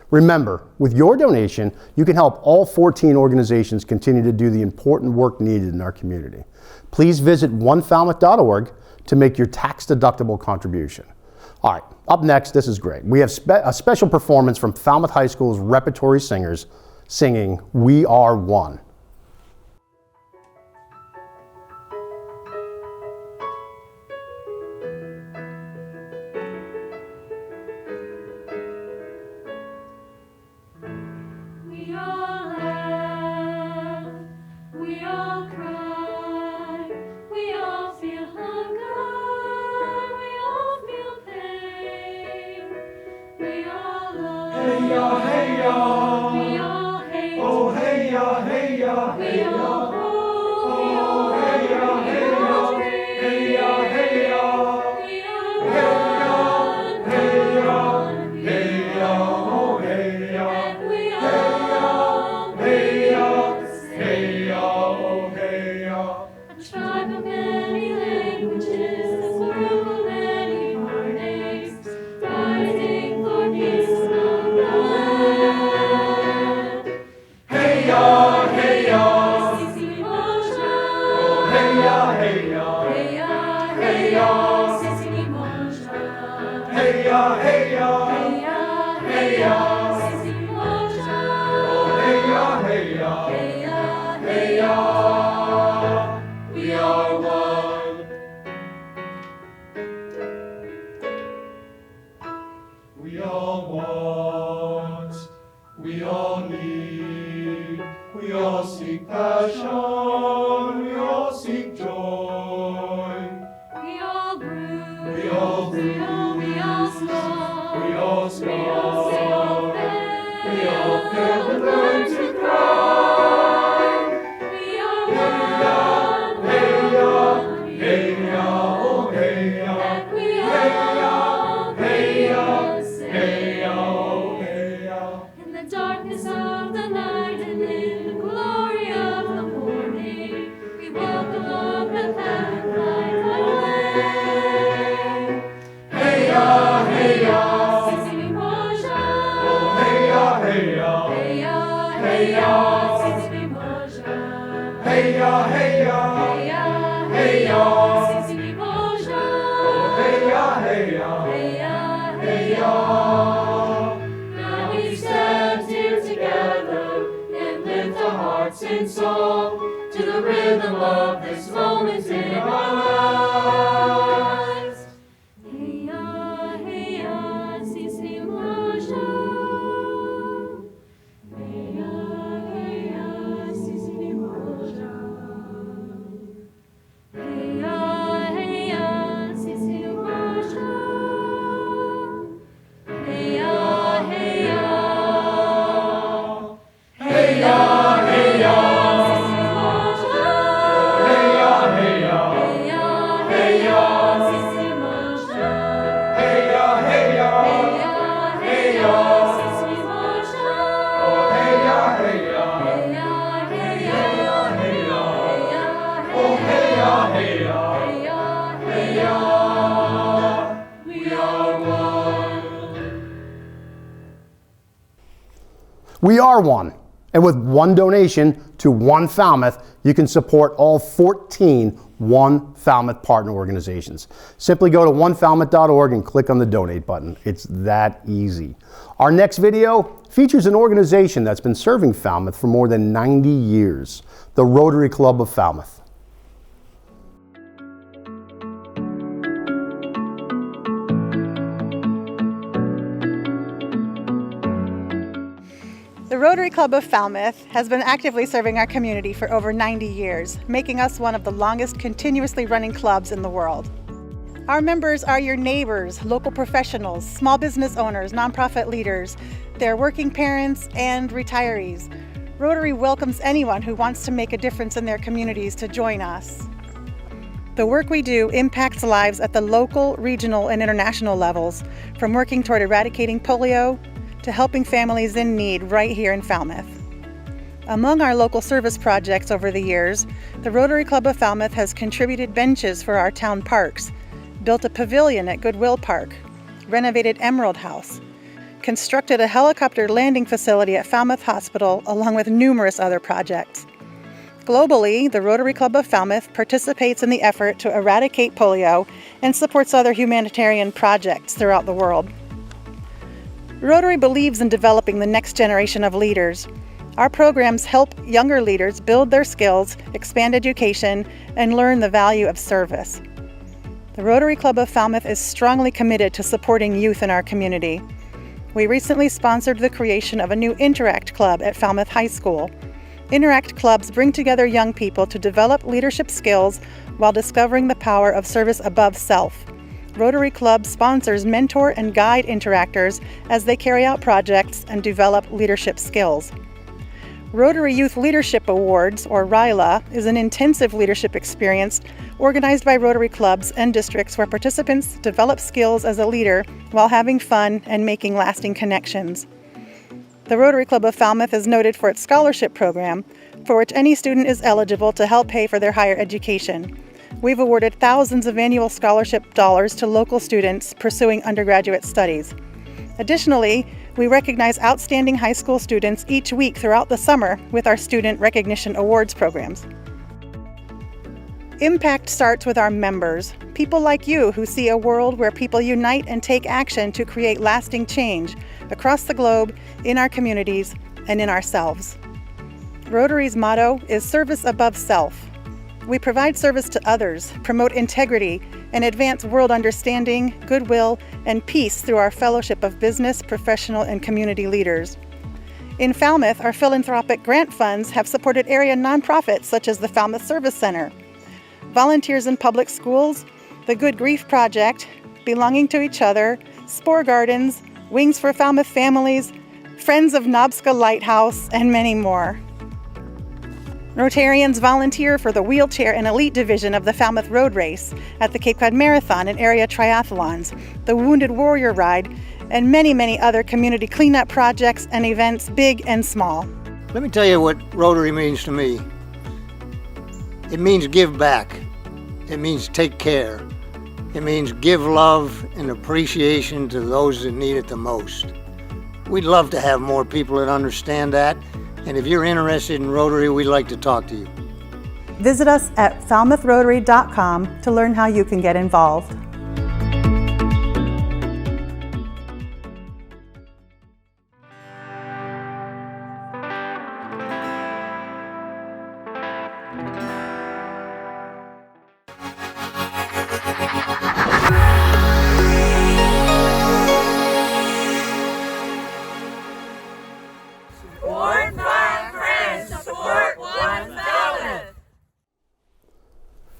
Remember, with your donation, you can help all 14 organizations continue to do the important work needed in our community. Please visit onefalmouth.org to make your tax-deductible contribution. All right, up next, this is great. We have a special performance from Falmouth High School's Repertory Singers singing We Are One. We all laugh, we all cry, we all feel hunger, we all feel pain, we all love. Hey ya, hey ya, we all hate. Oh hey ya, hey ya, hey ya. We all hope. Oh hey ya, hey ya, hey ya, hey ya. We all run, hey ya, hey ya, oh hey ya. And we all hey ya, hey ya, oh hey ya. A tribe of many languages, a world of many heartaches, fighting for peace of the land. Hey ya, hey ya, Sisi Moja. Oh hey ya, hey ya, hey ya, hey ya, Sisi Moja. Hey ya, hey ya, hey ya, hey ya, Sisi Moja. Oh hey ya, hey ya, hey ya, hey ya. We are one. We all want, we all need, we all seek passion, we all seek joy. We all bruise, We all bruise, we all scar, we all scar, we all fail and learn to cry. We are one, Hey ya, hey ya, oh hey ya, and we hey ya, all hey ya, the same. hey ya, oh hey ya. In the darkness of the night and in the hey ya, hey ya, hey ya, hey ya, hey ya, hey ya, hey ya. Now we stand here together and lift our hearts in song to the rhythm of this moment in our lives. Hey ya, sisi moja. Hey ya, sisi moja. Hey ya, sisi moja. Hey ya, hey ya. Hey ya, hey ya. We are one, and with one donation to One Falmouth, you can support all 14 One Falmouth partner organizations. Simply go to onefalmouth.org and click on the donate button. It's that easy. Our next video features an organization that's been serving Falmouth for more than 90 years, the Rotary Club of Falmouth. The Rotary Club of Falmouth has been actively serving our community for over 90 years, making us one of the longest continuously running clubs in the world. Our members are your neighbors, local professionals, small business owners, nonprofit leaders, their working parents, and retirees. Rotary welcomes anyone who wants to make a difference in their communities to join us. The work we do impacts lives at the local, regional, and international levels, from working toward eradicating polio to helping families in need right here in Falmouth. Among our local service projects over the years, the Rotary Club of Falmouth has contributed benches for our town parks, built a pavilion at Goodwill Park, renovated Emerald House, constructed a helicopter landing facility at Falmouth Hospital, along with numerous other projects. Globally, the Rotary Club of Falmouth participates in the effort to eradicate polio and supports other humanitarian projects throughout the world. Rotary believes in developing the next generation of leaders. Our programs help younger leaders build their skills, expand education, and learn the value of service. The Rotary Club of Falmouth is strongly committed to supporting youth in our community. We recently sponsored the creation of a new Interact Club at Falmouth High School. Interact Clubs bring together young people to develop leadership skills while discovering the power of service above self. Rotary Club sponsors mentor and guide interactors as they carry out projects and develop leadership skills. Rotary Youth Leadership Awards, or RYLA, is an intensive leadership experience organized by Rotary clubs and districts where participants develop skills as a leader while having fun and making lasting connections. The Rotary Club of Falmouth is noted for its scholarship program, for which any student is eligible to help pay for their higher education. We've awarded thousands of annual scholarship dollars to local students pursuing undergraduate studies. Additionally, we recognize outstanding high school students each week throughout the summer with our Student Recognition Awards programs. Impact starts with our members, people like you who see a world where people unite and take action to create lasting change across the globe, in our communities, and in ourselves. Rotary's motto is service above self. We provide service to others, promote integrity, and advance world understanding, goodwill, and peace through our fellowship of business, professional, and community leaders. In Falmouth, our philanthropic grant funds have supported area nonprofits such as the Falmouth Service Center, Volunteers in Public Schools, the Good Grief Project, Belonging to Each Other, Spore Gardens, Wings for Falmouth Families, Friends of Nobska Lighthouse, and many more. Rotarians volunteer for the wheelchair and elite division of the Falmouth Road Race, at the Cape Cod Marathon and area triathlons, the Wounded Warrior Ride, and many, many other community cleanup projects and events, big and small. Let me tell you what Rotary means to me. It means give back. It means take care. It means give love and appreciation to those that need it the most. We'd love to have more people that understand that, And if you're interested in Rotary, we'd like to talk to you. Visit us at falmouthrotary.com to learn how you can get involved.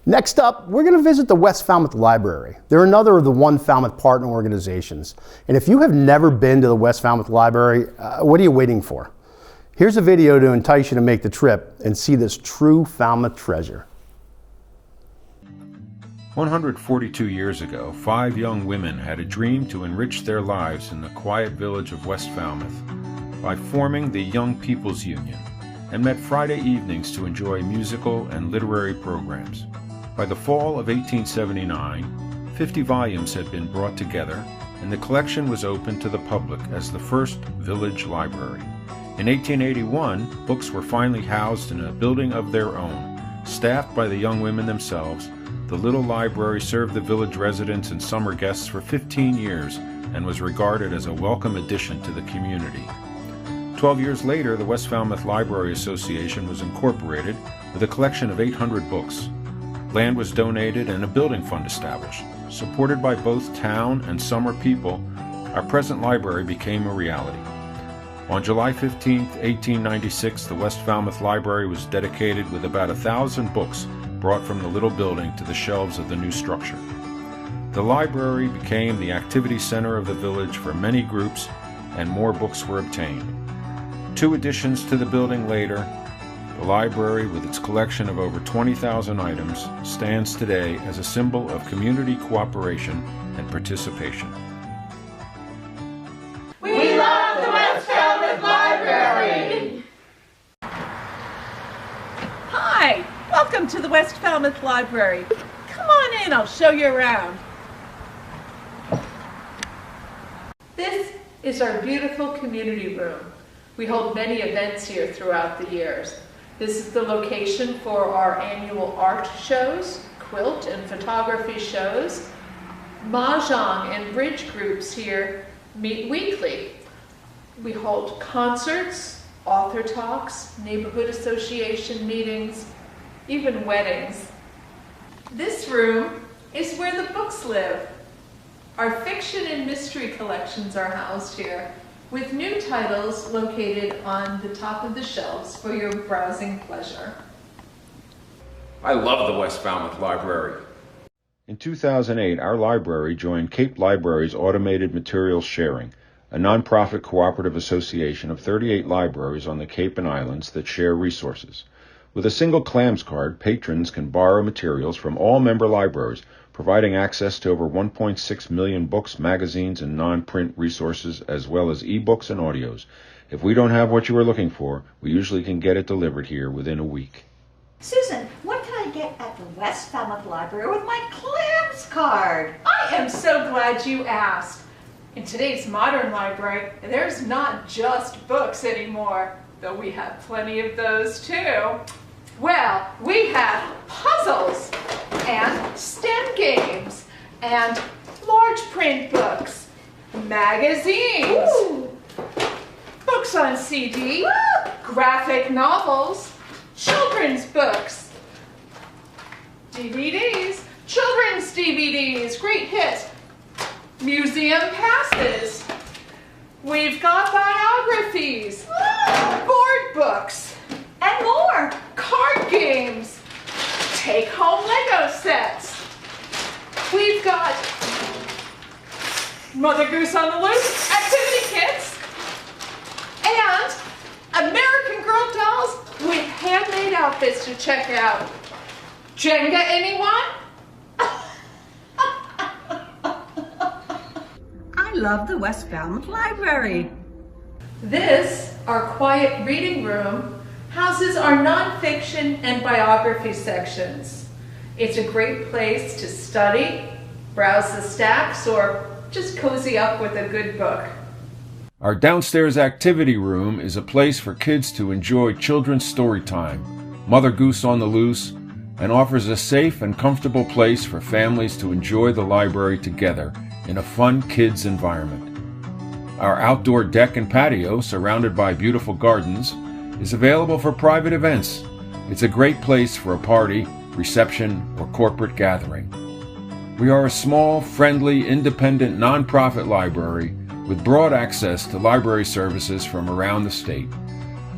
Next up, we're going to visit the West Falmouth Library. They're another of the One Falmouth partner organizations. And if you have never been to the West Falmouth Library, what are you waiting for? Here's a video to entice you to make the trip and see this true Falmouth treasure. 142 years ago, 5 young women had a dream to enrich their lives in the quiet village of West Falmouth by forming the Young People's Union and met Friday evenings to enjoy musical and literary programs. By the fall of 1879, 50 volumes had been brought together, and the collection was opened to the public as the first village library. In 1881, books were finally housed in a building of their own. Staffed by the young women themselves, the little library served the village residents and summer guests for 15 years and was regarded as a welcome addition to the community. 12 years later, the West Falmouth Library Association was incorporated with a collection of 800 books. Land was donated and a building fund established. Supported by both town and summer people, our present library became a reality. On July 15, 1896, the West Falmouth Library was dedicated with about 1,000 books brought from the little building to the shelves of the new structure. The library became the activity center of the village for many groups, and more books were obtained. 2 additions to the building later, the library, with its collection of over 20,000 items, stands today as a symbol of community cooperation and participation. We love the West Falmouth Library! Hi, welcome to the West Falmouth Library. Come on in, I'll show you around. This is our beautiful community room. We hold many events here throughout the years. This is the location for our annual art shows, quilt and photography shows. Mahjong and bridge groups here meet weekly. We hold concerts, author talks, neighborhood association meetings, even weddings. This room is where the books live. Our fiction and mystery collections are housed here, with new titles located on the top of the shelves for your browsing pleasure. I love the West Falmouth Library. In 2008, our library joined Cape Libraries Automated Materials Sharing, a nonprofit cooperative association of 38 libraries on the Cape and Islands that share resources. With a single clams card, patrons can borrow materials from all member libraries, providing access to over 1.6 million books, magazines, and non-print resources, as well as e-books and audios. If we don't have what you are looking for, we usually can get it delivered here within a week. Susan, what can I get at the West Falmouth Library with my clams card? I am so glad you asked. In today's modern library, there's not just books anymore, though we have plenty of those too. Well, we have puzzles and STEM games and large print books, magazines, books on CD, graphic novels, children's books, DVDs, children's DVDs, great hit, museum passes. We've got biographies, board books, and more, card games, take-home Lego sets. We've got Mother Goose on the Loose activity kits, and American Girl dolls with handmade outfits to check out. Jenga, anyone? I love the West Falmouth Library. This, our quiet reading room, houses our nonfiction and biography sections. It's a great place to study, browse the stacks, or just cozy up with a good book. Our downstairs activity room is a place for kids to enjoy children's story time, Mother Goose on the Loose, and offers a safe and comfortable place for families to enjoy the library together in a fun kids environment. Our outdoor deck and patio, surrounded by beautiful gardens, is available for private events. It's a great place for a party, reception, or corporate gathering. We are a small, friendly, independent, nonprofit library with broad access to library services from around the state.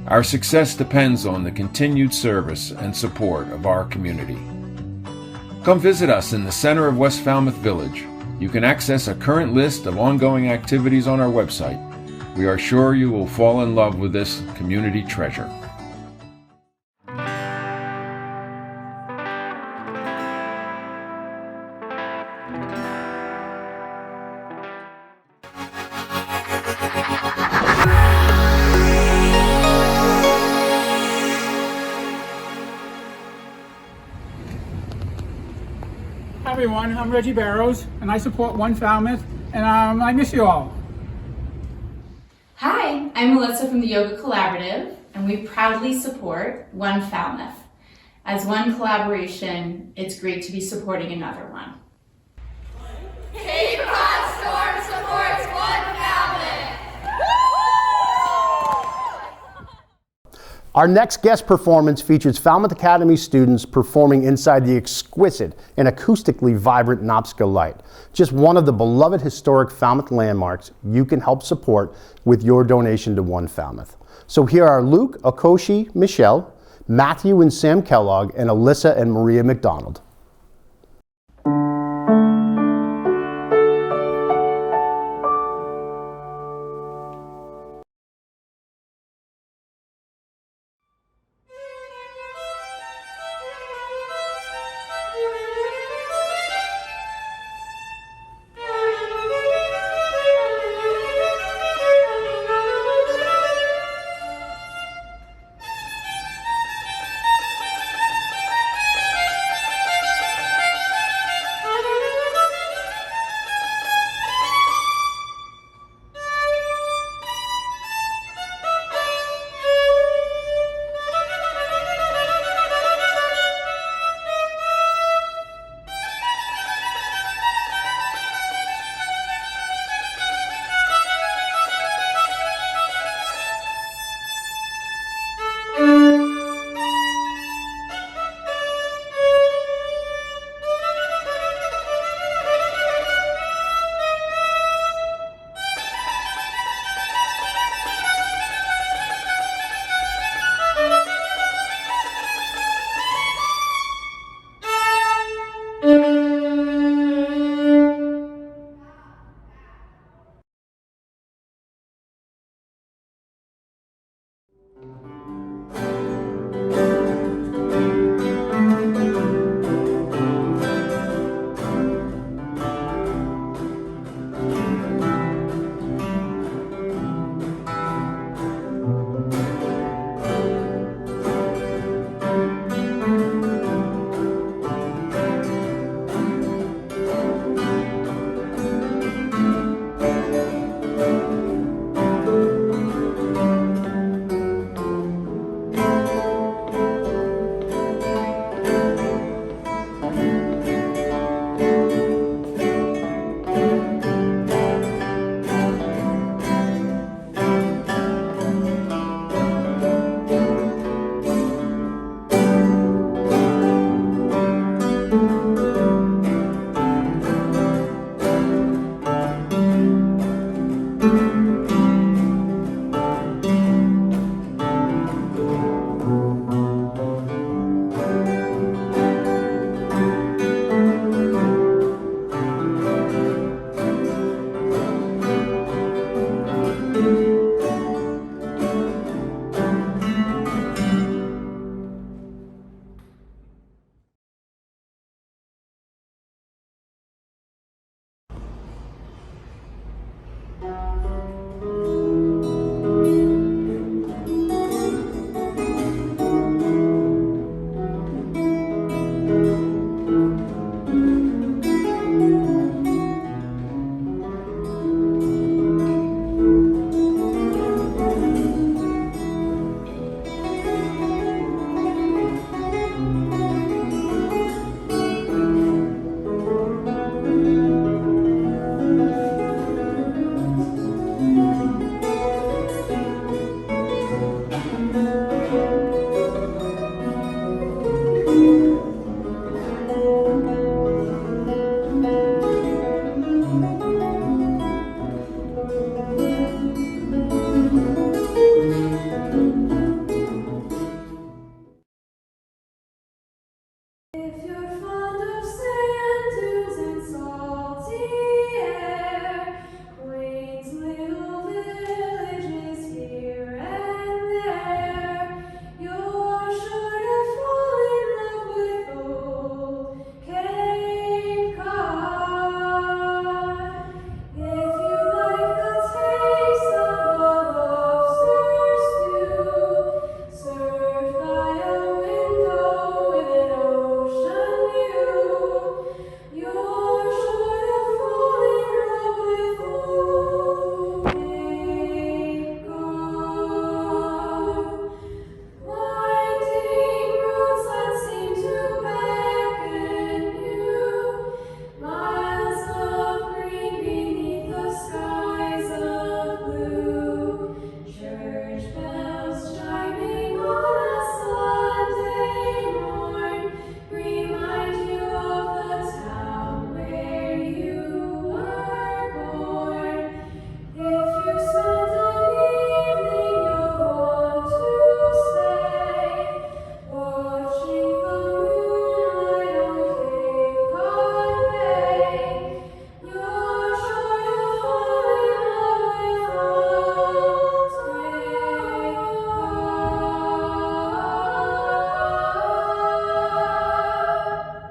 Our success depends on the continued service and support of our community. Come visit us in the center of West Falmouth Village. You can access a current list of ongoing activities on our website. We are sure you will fall in love with this community treasure. Hi everyone, I'm Reggie Barrows and I support One Falmouth and I miss you all. Hi, I'm Melissa from the Yoga Collaborative and we proudly support One Falmouth. As one collaboration, it's great to be supporting another one. Cape Cod Storm supports One Falmouth! Our next guest performance features Falmouth Academy students performing inside the exquisite and acoustically vibrant Nobska light, just one of the beloved historic Falmouth landmarks you can help support with your donation to One Falmouth. So here are Luke, Okoshi, Michelle, Matthew and Sam Kellogg, and Alyssa and Maria McDonald.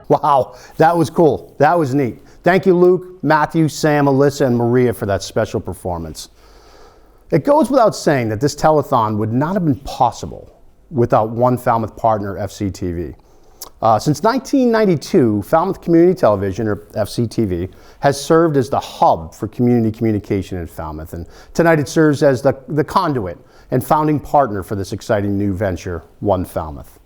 Wow, that was cool. That was neat. Thank you, Luke, Matthew, Sam, Alyssa, and Maria for that special performance. It goes without saying that this telethon would not have been possible without One Falmouth partner FCTV. Since 1992, Falmouth Community Television, or FCTV, has served as the hub for community communication in Falmouth, and tonight it serves as the conduit and founding partner for this exciting new venture, One Falmouth.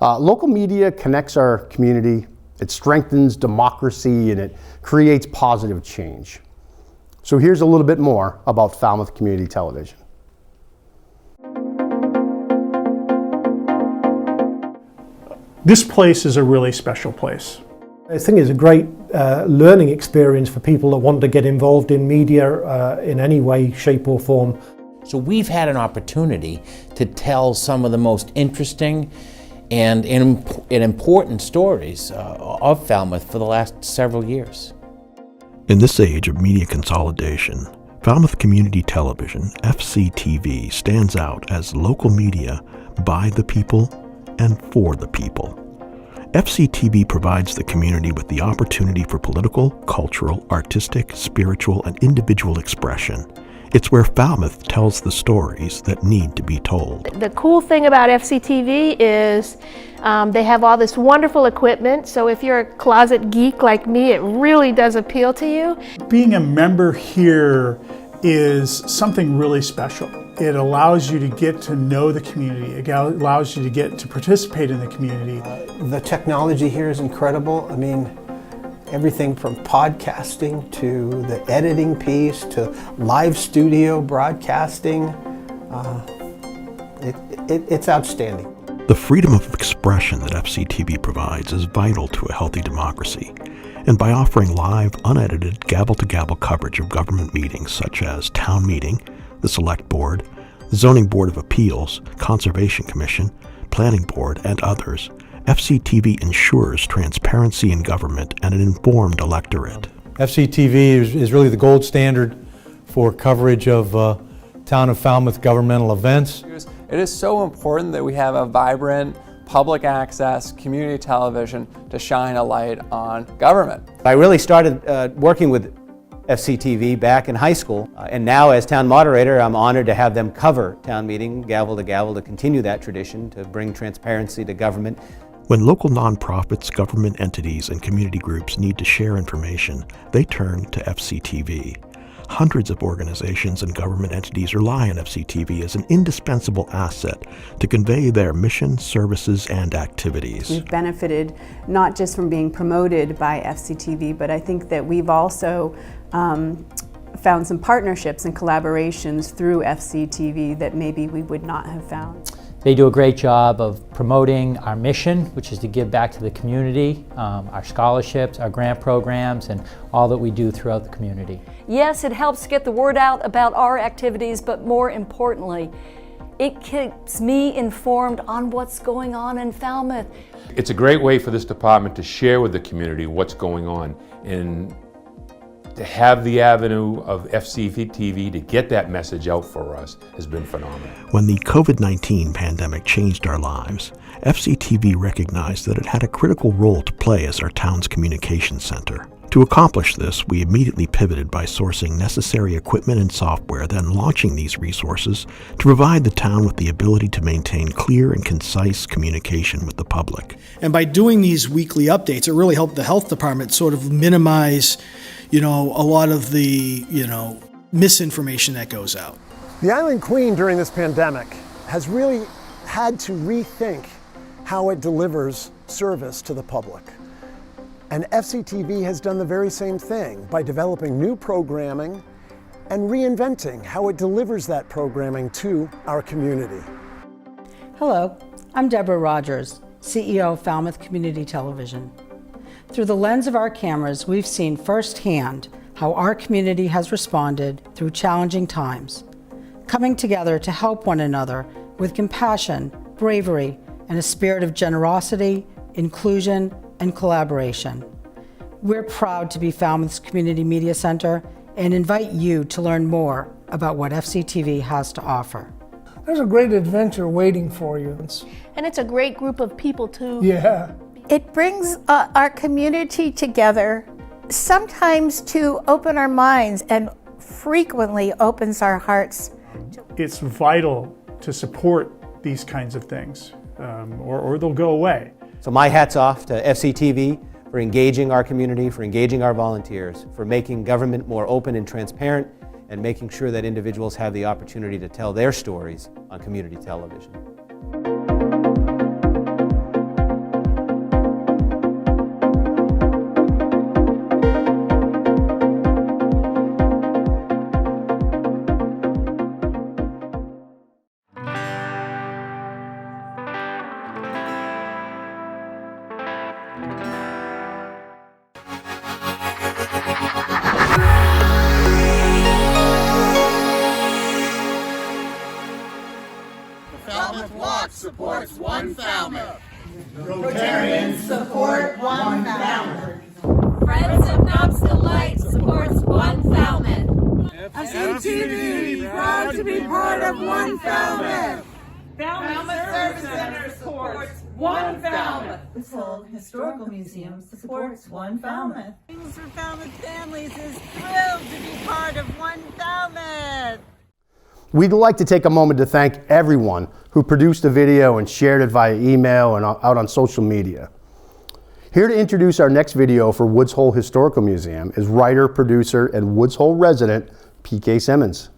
Local media connects our community, it strengthens democracy, and it creates positive change. So here's a little bit more about Falmouth Community Television. This place is a really special place. I think it's a great learning experience for people that want to get involved in media in any way, shape or form. So we've had an opportunity to tell some of the most interesting and important stories of Falmouth for the last several years. In this age of media consolidation, Falmouth Community Television, FCTV, stands out as local media by the people and for the people. FCTV provides the community with the opportunity for political, cultural, artistic, spiritual, and individual expression. It's where Falmouth tells the stories that need to be told. The cool thing about FCTV is they have all this wonderful equipment, so if you're a closet geek like me, it really does appeal to you. Being a member here is something really special. It allows you to get to know the community. It allows you to get to participate in the community. The technology here is incredible. I mean, everything from podcasting to the editing piece to live studio broadcasting. It's outstanding. The freedom of expression that FCTV provides is vital to a healthy democracy. And by offering live, unedited, gavel-to-gavel coverage of government meetings such as Town Meeting, the Select Board, the Zoning Board of Appeals, Conservation Commission, Planning Board, and others, FCTV ensures transparency in government and an informed electorate. FCTV is really the gold standard for coverage of Town of Falmouth governmental events. It is so important that we have a vibrant public access community television to shine a light on government. I really started working with FCTV back in high school, and now as town moderator, I'm honored to have them cover town meeting, gavel to gavel, to continue that tradition, to bring transparency to government. When local nonprofits, government entities, and community groups need to share information, they turn to FCTV. Hundreds of organizations and government entities rely on FCTV as an indispensable asset to convey their mission, services, and activities. We've benefited not just from being promoted by FCTV, but I think that we've also found some partnerships and collaborations through FCTV that maybe we would not have found. They do a great job of promoting our mission, which is to give back to the community, our scholarships, our grant programs, and all that we do throughout the community. Yes, it helps get the word out about our activities, but more importantly, it keeps me informed on what's going on in Falmouth. It's a great way for this department to share with the community what's going on, and to have the avenue of FCTV to get that message out for us has been phenomenal. When the COVID-19 pandemic changed our lives, FCTV recognized that it had a critical role to play as our town's communication center. To accomplish this, we immediately pivoted by sourcing necessary equipment and software, then launching these resources to provide the town with the ability to maintain clear and concise communication with the public. And by doing these weekly updates, it really helped the health department sort of minimize a lot of the, misinformation that goes out. The Island Queen during this pandemic has really had to rethink how it delivers service to the public. And FCTV has done the very same thing by developing new programming and reinventing how it delivers that programming to our community. Hello, I'm Deborah Rogers, CEO of Falmouth Community Television. Through the lens of our cameras, we've seen firsthand how our community has responded through challenging times, coming together to help one another with compassion, bravery, and a spirit of generosity, inclusion, and collaboration. We're proud to be Falmouth's Community Media Center and invite you to learn more about what FCTV has to offer. There's a great adventure waiting for you. And it's a great group of people too. Yeah. It brings our community together, sometimes to open our minds, and frequently opens our hearts. It's vital to support these kinds of things, or they'll go away. So my hat's off to FCTV for engaging our community, for engaging our volunteers, for making government more open and transparent, and making sure that individuals have the opportunity to tell their stories on community television. Falmouth Walk supports One Falmouth. Rotarians support One Falmouth. Friends of Nobska Light supports One Falmouth. FCTV, proud to be part of One Falmouth. Falmouth Service Center supports One Falmouth. Woods Hole Historical Museum supports One Falmouth. Things for Falmouth families is thrilled to be part of One Falmouth. We'd like to take a moment to thank everyone who produced the video and shared it via email and out on social media. Here to introduce our next video for Woods Hole Historical Museum is writer, producer, and Woods Hole resident, PK Simmons.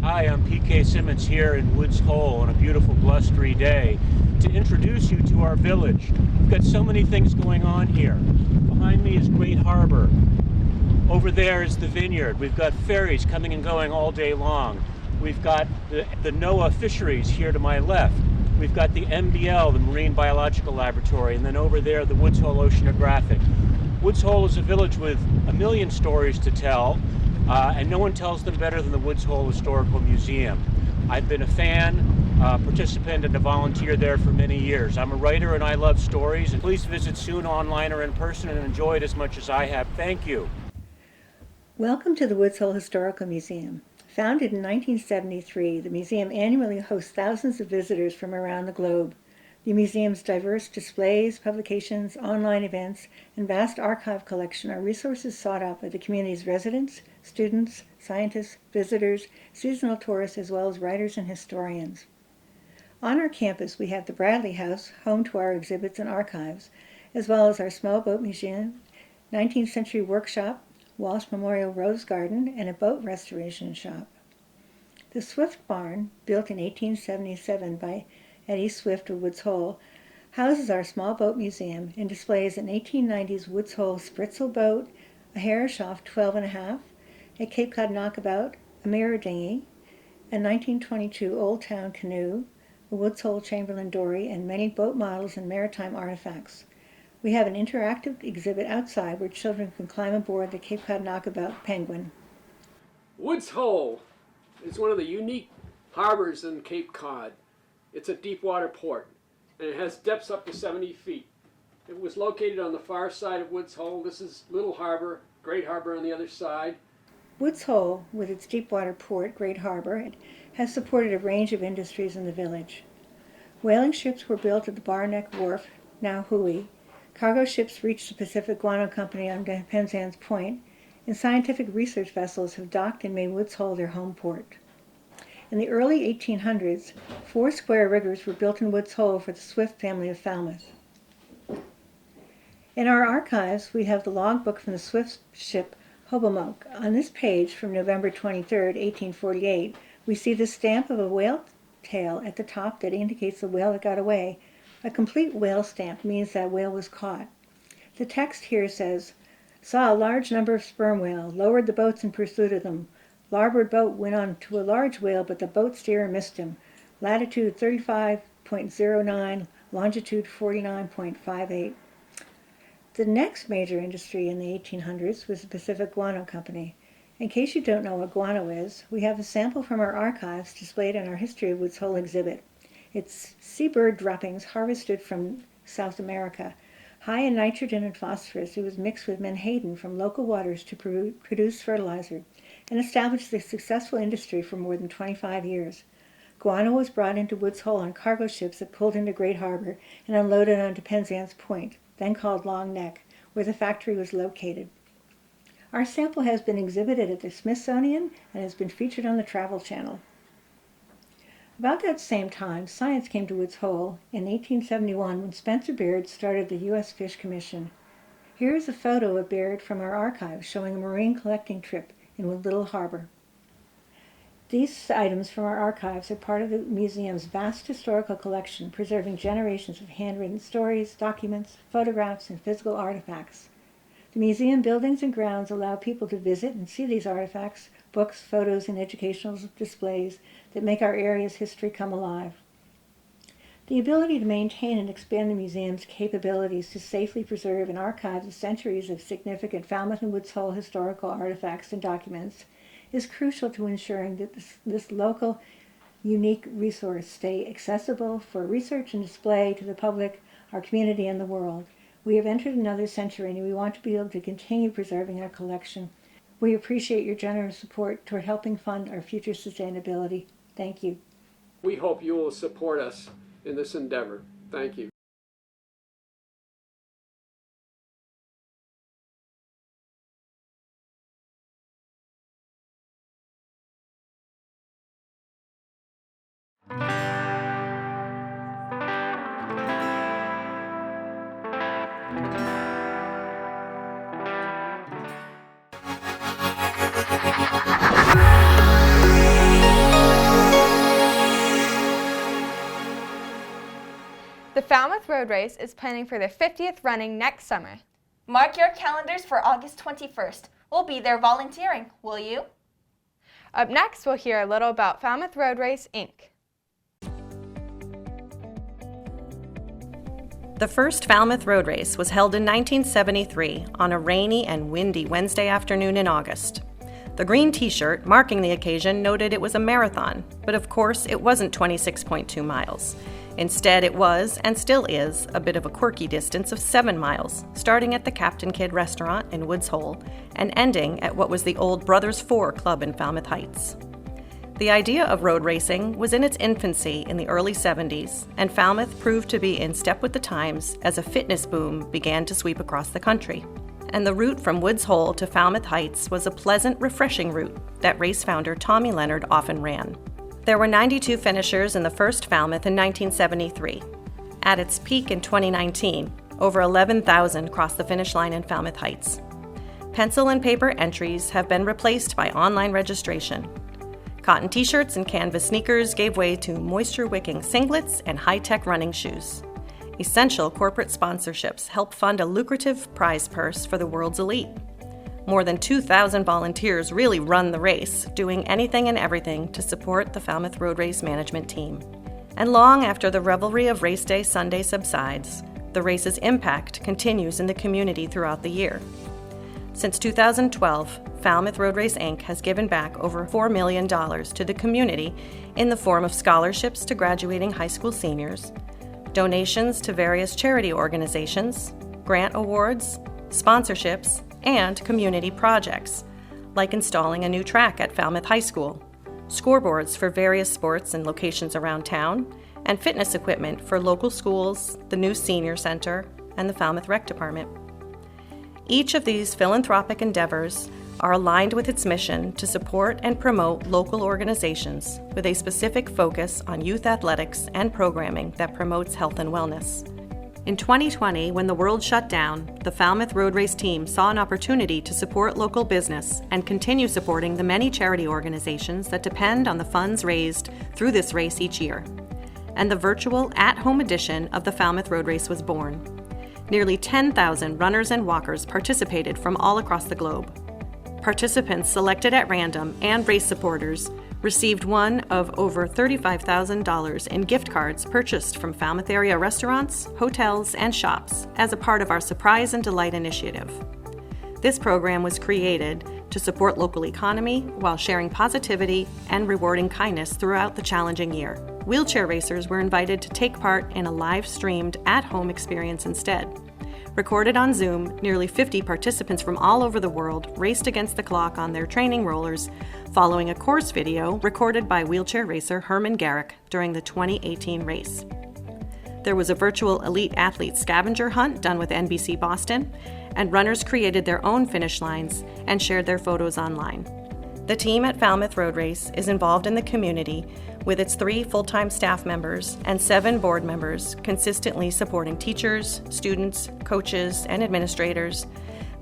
Hi, I'm PK Simmons here in Woods Hole on a beautiful blustery day to introduce you to our village. We've got so many things going on here. Behind me is Great Harbor. Over there is the vineyard. We've got ferries coming and going all day long. We've got the NOAA fisheries here to my left. We've got the MBL, the Marine Biological Laboratory, and then over there the Woods Hole Oceanographic. Woods Hole is a village with a million stories to tell, and no one tells them better than the Woods Hole Historical Museum. I've been a fan, participant, and a volunteer there for many years. I'm a writer and I love stories, and please visit soon online or in person and enjoy it as much as I have. Thank you. Welcome to the Woods Hole Historical Museum. Founded in 1973, the museum annually hosts thousands of visitors from around the globe. The museum's diverse displays, publications, online events, and vast archive collection are resources sought out by the community's residents, students, scientists, visitors, seasonal tourists, as well as writers and historians. On our campus, we have the Bradley House, home to our exhibits and archives, as well as our small boat museum, 19th century workshop, Walsh Memorial Rose Garden, and a boat restoration shop. The Swift Barn, built in 1877 by Eddie Swift of Woods Hole, houses our small boat museum and displays an 1890s Woods Hole spritzel boat, a Herreshoff 12.5, a Cape Cod knockabout, a mirror dinghy, a 1922 Old Town canoe, a Woods Hole Chamberlain dory, and many boat models and maritime artifacts. We have an interactive exhibit outside where children can climb aboard the Cape Cod knockabout Penguin. Woods Hole is one of the unique harbors in Cape Cod. It's a deep water port, and it has depths up to 70 feet. It was located on the far side of Woods Hole. This is Little Harbor, Great Harbor on the other side. Woods Hole, with its deep water port, Great Harbor, has supported a range of industries in the village. Whaling ships were built at the Barneck Wharf, now Hui. Cargo ships reached the Pacific Guano Company on Penzance Point, and scientific research vessels have docked and made Woods Hole their home port. In the early 1800s, 4 square riggers were built in Woods Hole for the Swift family of Falmouth. In our archives, we have the logbook from the Swift ship Hobomoke. On this page, from November 23, 1848, we see the stamp of a whale tail at the top that indicates the whale that got away. A complete whale stamp means that whale was caught. The text here says, "Saw a large number of sperm whale, lowered the boats in pursuit of them. Larboard boat went on to a large whale, but the boat steerer missed him. Latitude 35.09, longitude 49.58. The next major industry in the 1800s was the Pacific Guano Company. In case you don't know what guano is, we have a sample from our archives displayed in our History of Woods Hole exhibit. It's seabird droppings harvested from South America. High in nitrogen and phosphorus, it was mixed with menhaden from local waters to produce fertilizer and established a successful industry for more than 25 years. Guano was brought into Woods Hole on cargo ships that pulled into Great Harbor and unloaded onto Penzance Point, then called Long Neck, where the factory was located. Our sample has been exhibited at the Smithsonian and has been featured on the Travel Channel. About that same time, science came to Woods Hole in 1871 when Spencer Baird started the U.S. Fish Commission. Here is a photo of Baird from our archives showing a marine collecting trip in Little Harbor. These items from our archives are part of the museum's vast historical collection, preserving generations of handwritten stories, documents, photographs, and physical artifacts. The museum buildings and grounds allow people to visit and see these artifacts, books, photos, and educational displays that make our area's history come alive. The ability to maintain and expand the museum's capabilities to safely preserve and archive the centuries of significant Falmouth and Woods Hole historical artifacts and documents is crucial to ensuring that this local, unique resource stay accessible for research and display to the public, our community, and the world. We have entered another century and we want to be able to continue preserving our collection. We appreciate your generous support toward helping fund our future sustainability. Thank you. We hope you will support us in this endeavor. Thank you. The Falmouth Road Race is planning for their 50th running next summer. Mark your calendars for August 21st. We'll be there volunteering, will you? Up next, we'll hear a little about Falmouth Road Race, Inc. The first Falmouth Road Race was held in 1973 on a rainy and windy Wednesday afternoon in August. The green t-shirt marking the occasion noted it was a marathon, but of course it wasn't 26.2 miles. Instead, it was, and still is, a bit of a quirky distance of 7 miles, starting at the Captain Kidd restaurant in Woods Hole and ending at what was the old Brothers 4 club in Falmouth Heights. The idea of road racing was in its infancy in the early 70s, and Falmouth proved to be in step with the times as a fitness boom began to sweep across the country. And the route from Woods Hole to Falmouth Heights was a pleasant, refreshing route that race founder Tommy Leonard often ran. There were 92 finishers in the first Falmouth in 1973. At its peak in 2019, over 11,000 crossed the finish line in Falmouth Heights. Pencil and paper entries have been replaced by online registration. Cotton t-shirts and canvas sneakers gave way to moisture-wicking singlets and high-tech running shoes. Essential corporate sponsorships help fund a lucrative prize purse for the world's elite. More than 2,000 volunteers really run the race, doing anything and everything to support the Falmouth Road Race management team. And long after the revelry of Race Day Sunday subsides, the race's impact continues in the community throughout the year. Since 2012, Falmouth Road Race Inc. has given back over $4 million to the community in the form of scholarships to graduating high school seniors, donations to various charity organizations, grant awards, sponsorships, and community projects, like installing a new track at Falmouth High School, scoreboards for various sports and locations around town, and fitness equipment for local schools, the new senior center, and the Falmouth Rec Department. Each of these philanthropic endeavors are aligned with its mission to support and promote local organizations with a specific focus on youth athletics and programming that promotes health and wellness. In 2020, when the world shut down, the Falmouth Road Race team saw an opportunity to support local business and continue supporting the many charity organizations that depend on the funds raised through this race each year. And the virtual at-home edition of the Falmouth Road Race was born. Nearly 10,000 runners and walkers participated from all across the globe. Participants selected at random and race supporters received one of over $35,000 in gift cards purchased from Falmouth area restaurants, hotels, and shops as a part of our Surprise and Delight initiative. This program was created to support local economy while sharing positivity and rewarding kindness throughout the challenging year. Wheelchair racers were invited to take part in a live-streamed at-home experience instead. Recorded on Zoom, nearly 50 participants from all over the world raced against the clock on their training rollers, following a course video recorded by wheelchair racer Herman Garrick during the 2018 race. There was a virtual elite athlete scavenger hunt done with NBC Boston, and runners created their own finish lines and shared their photos online. The team at Falmouth Road Race is involved in the community with its 3 full-time staff members and 7 board members consistently supporting teachers, students, coaches, and administrators.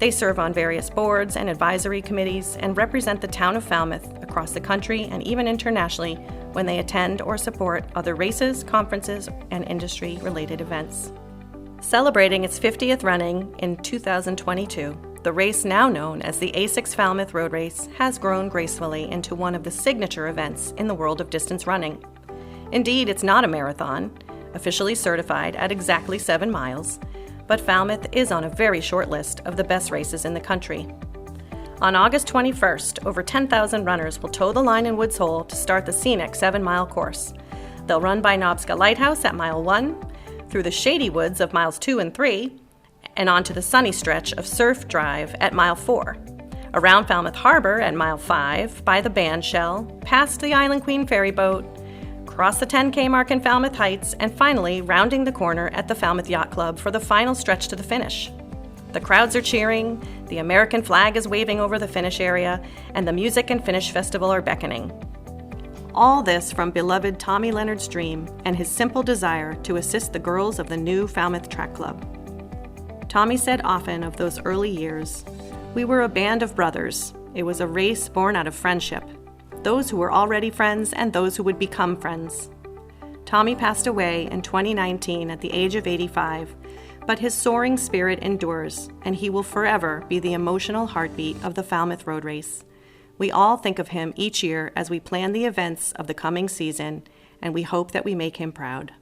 They serve on various boards and advisory committees and represent the town of Falmouth across the country and even internationally when they attend or support other races, conferences, and industry-related events. Celebrating its 50th running in 2022, the race, now known as the A6 Falmouth Road Race, has grown gracefully into one of the signature events in the world of distance running. Indeed, it's not a marathon, officially certified at exactly 7 miles, but Falmouth is on a very short list of the best races in the country. On August 21st, over 10,000 runners will toe the line in Woods Hole to start the scenic 7-mile course. They'll run by Nobska Lighthouse at mile 1, through the shady woods of miles 2 and 3, and onto the sunny stretch of Surf Drive at mile 4, around Falmouth Harbor at mile 5, by the band shell, past the Island Queen ferry boat, cross the 10K mark in Falmouth Heights, and finally rounding the corner at the Falmouth Yacht Club for the final stretch to the finish. The crowds are cheering, the American flag is waving over the finish area, and the Music and Finish Festival are beckoning. All this from beloved Tommy Leonard's dream and his simple desire to assist the girls of the new Falmouth Track Club. Tommy said often of those early years, "We were a band of brothers. It was a race born out of friendship. Those who were already friends and those who would become friends." Tommy passed away in 2019 at the age of 85, but his soaring spirit endures, and he will forever be the emotional heartbeat of the Falmouth Road Race. We all think of him each year as we plan the events of the coming season, and we hope that we make him proud.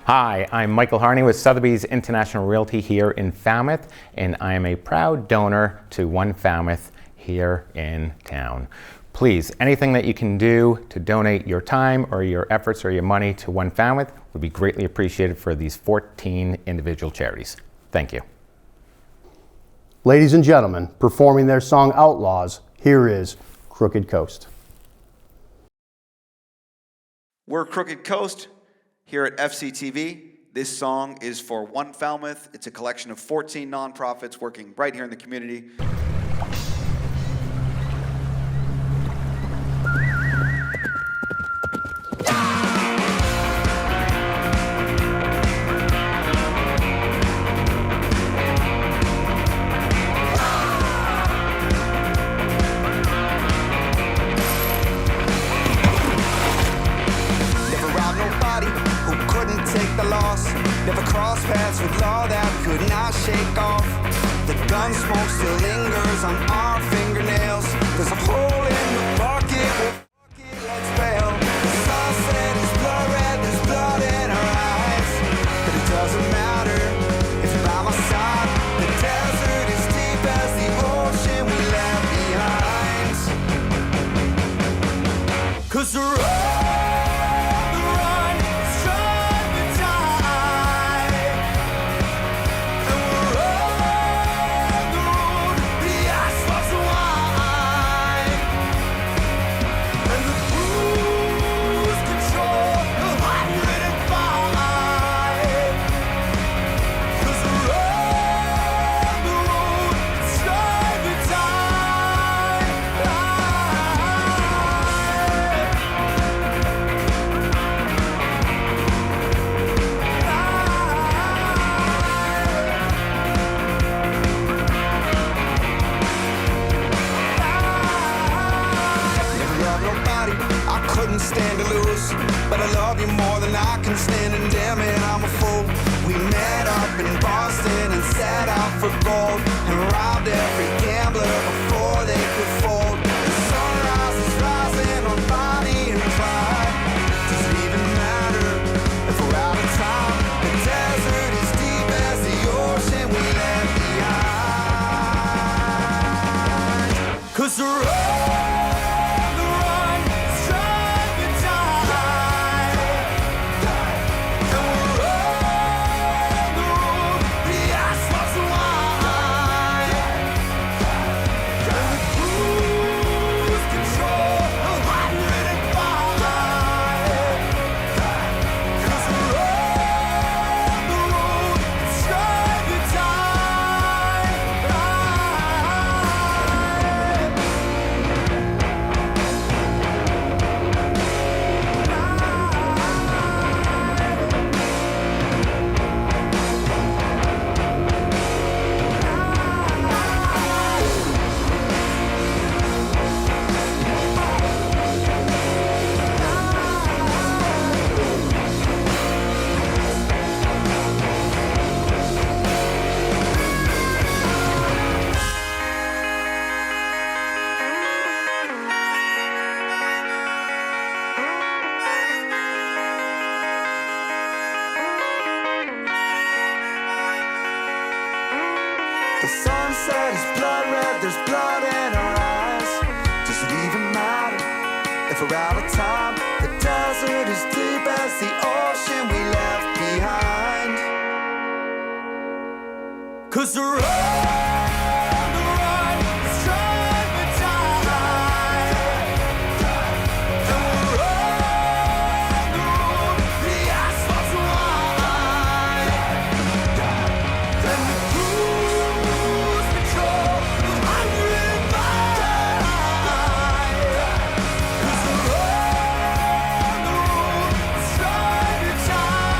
Hi, I'm Michael Harney with Sotheby's International Realty here in Falmouth, and I am a proud donor to OneFalmouth here in town. Please, anything that you can do to donate your time or your efforts or your money to OneFalmouth would be greatly appreciated for these 14 individual charities. Thank you. Ladies and gentlemen, performing their song Outlaws, here is Crooked Coast. We're Crooked Coast here at FCTV. This song is for OneFalmouth. It's a collection of 14 nonprofits working right here in the community. Never crossed paths with law that could not shake off. The gun smoke still lingers on our fingernails. There's a hole in the bucket, let's bail. The sunset is blood red, there's blood in our eyes. But it doesn't matter if you're by my side. The desert is deep as the ocean we left behind. 'Cause the road stand to lose, but I love you more than I can stand, and damn it, I'm a fool. We met up in Boston and set out for gold, and robbed every gambler before they could fold. The sunrise is rising on Bonnie and Clyde. Does it even matter if we're out of time? The desert 'Cause we're on the run, striving time. And we're on the road, the asphalt's wide. And we cruise control 105. 'Cause we're on the road, striving time. The sunset is blood red, there's blood in our eyes. Does it even matter if we're out of time? The desert is deep as the ocean we left behind. 'Cause we're on the run, striving time. And we're on the road, the asphalt's wide. And we cruise patrol 105. 'Cause we're on the road, striving time.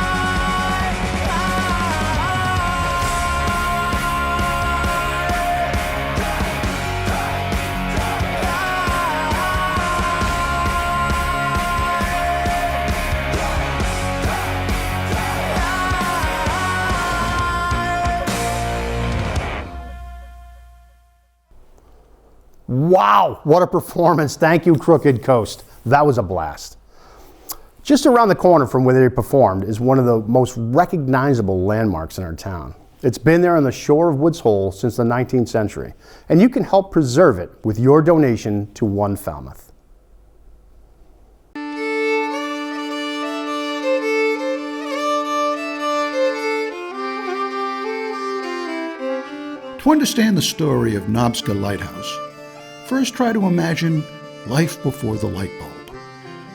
Wow, what a performance. Thank you, Crooked Coast. That was a blast. Just around the corner from where they performed is one of the most recognizable landmarks in our town. It's been there on the shore of Woods Hole since the 19th century, and you can help preserve it with your donation to OneFalmouth. To understand the story of Nobska Lighthouse, first try to imagine life before the light bulb.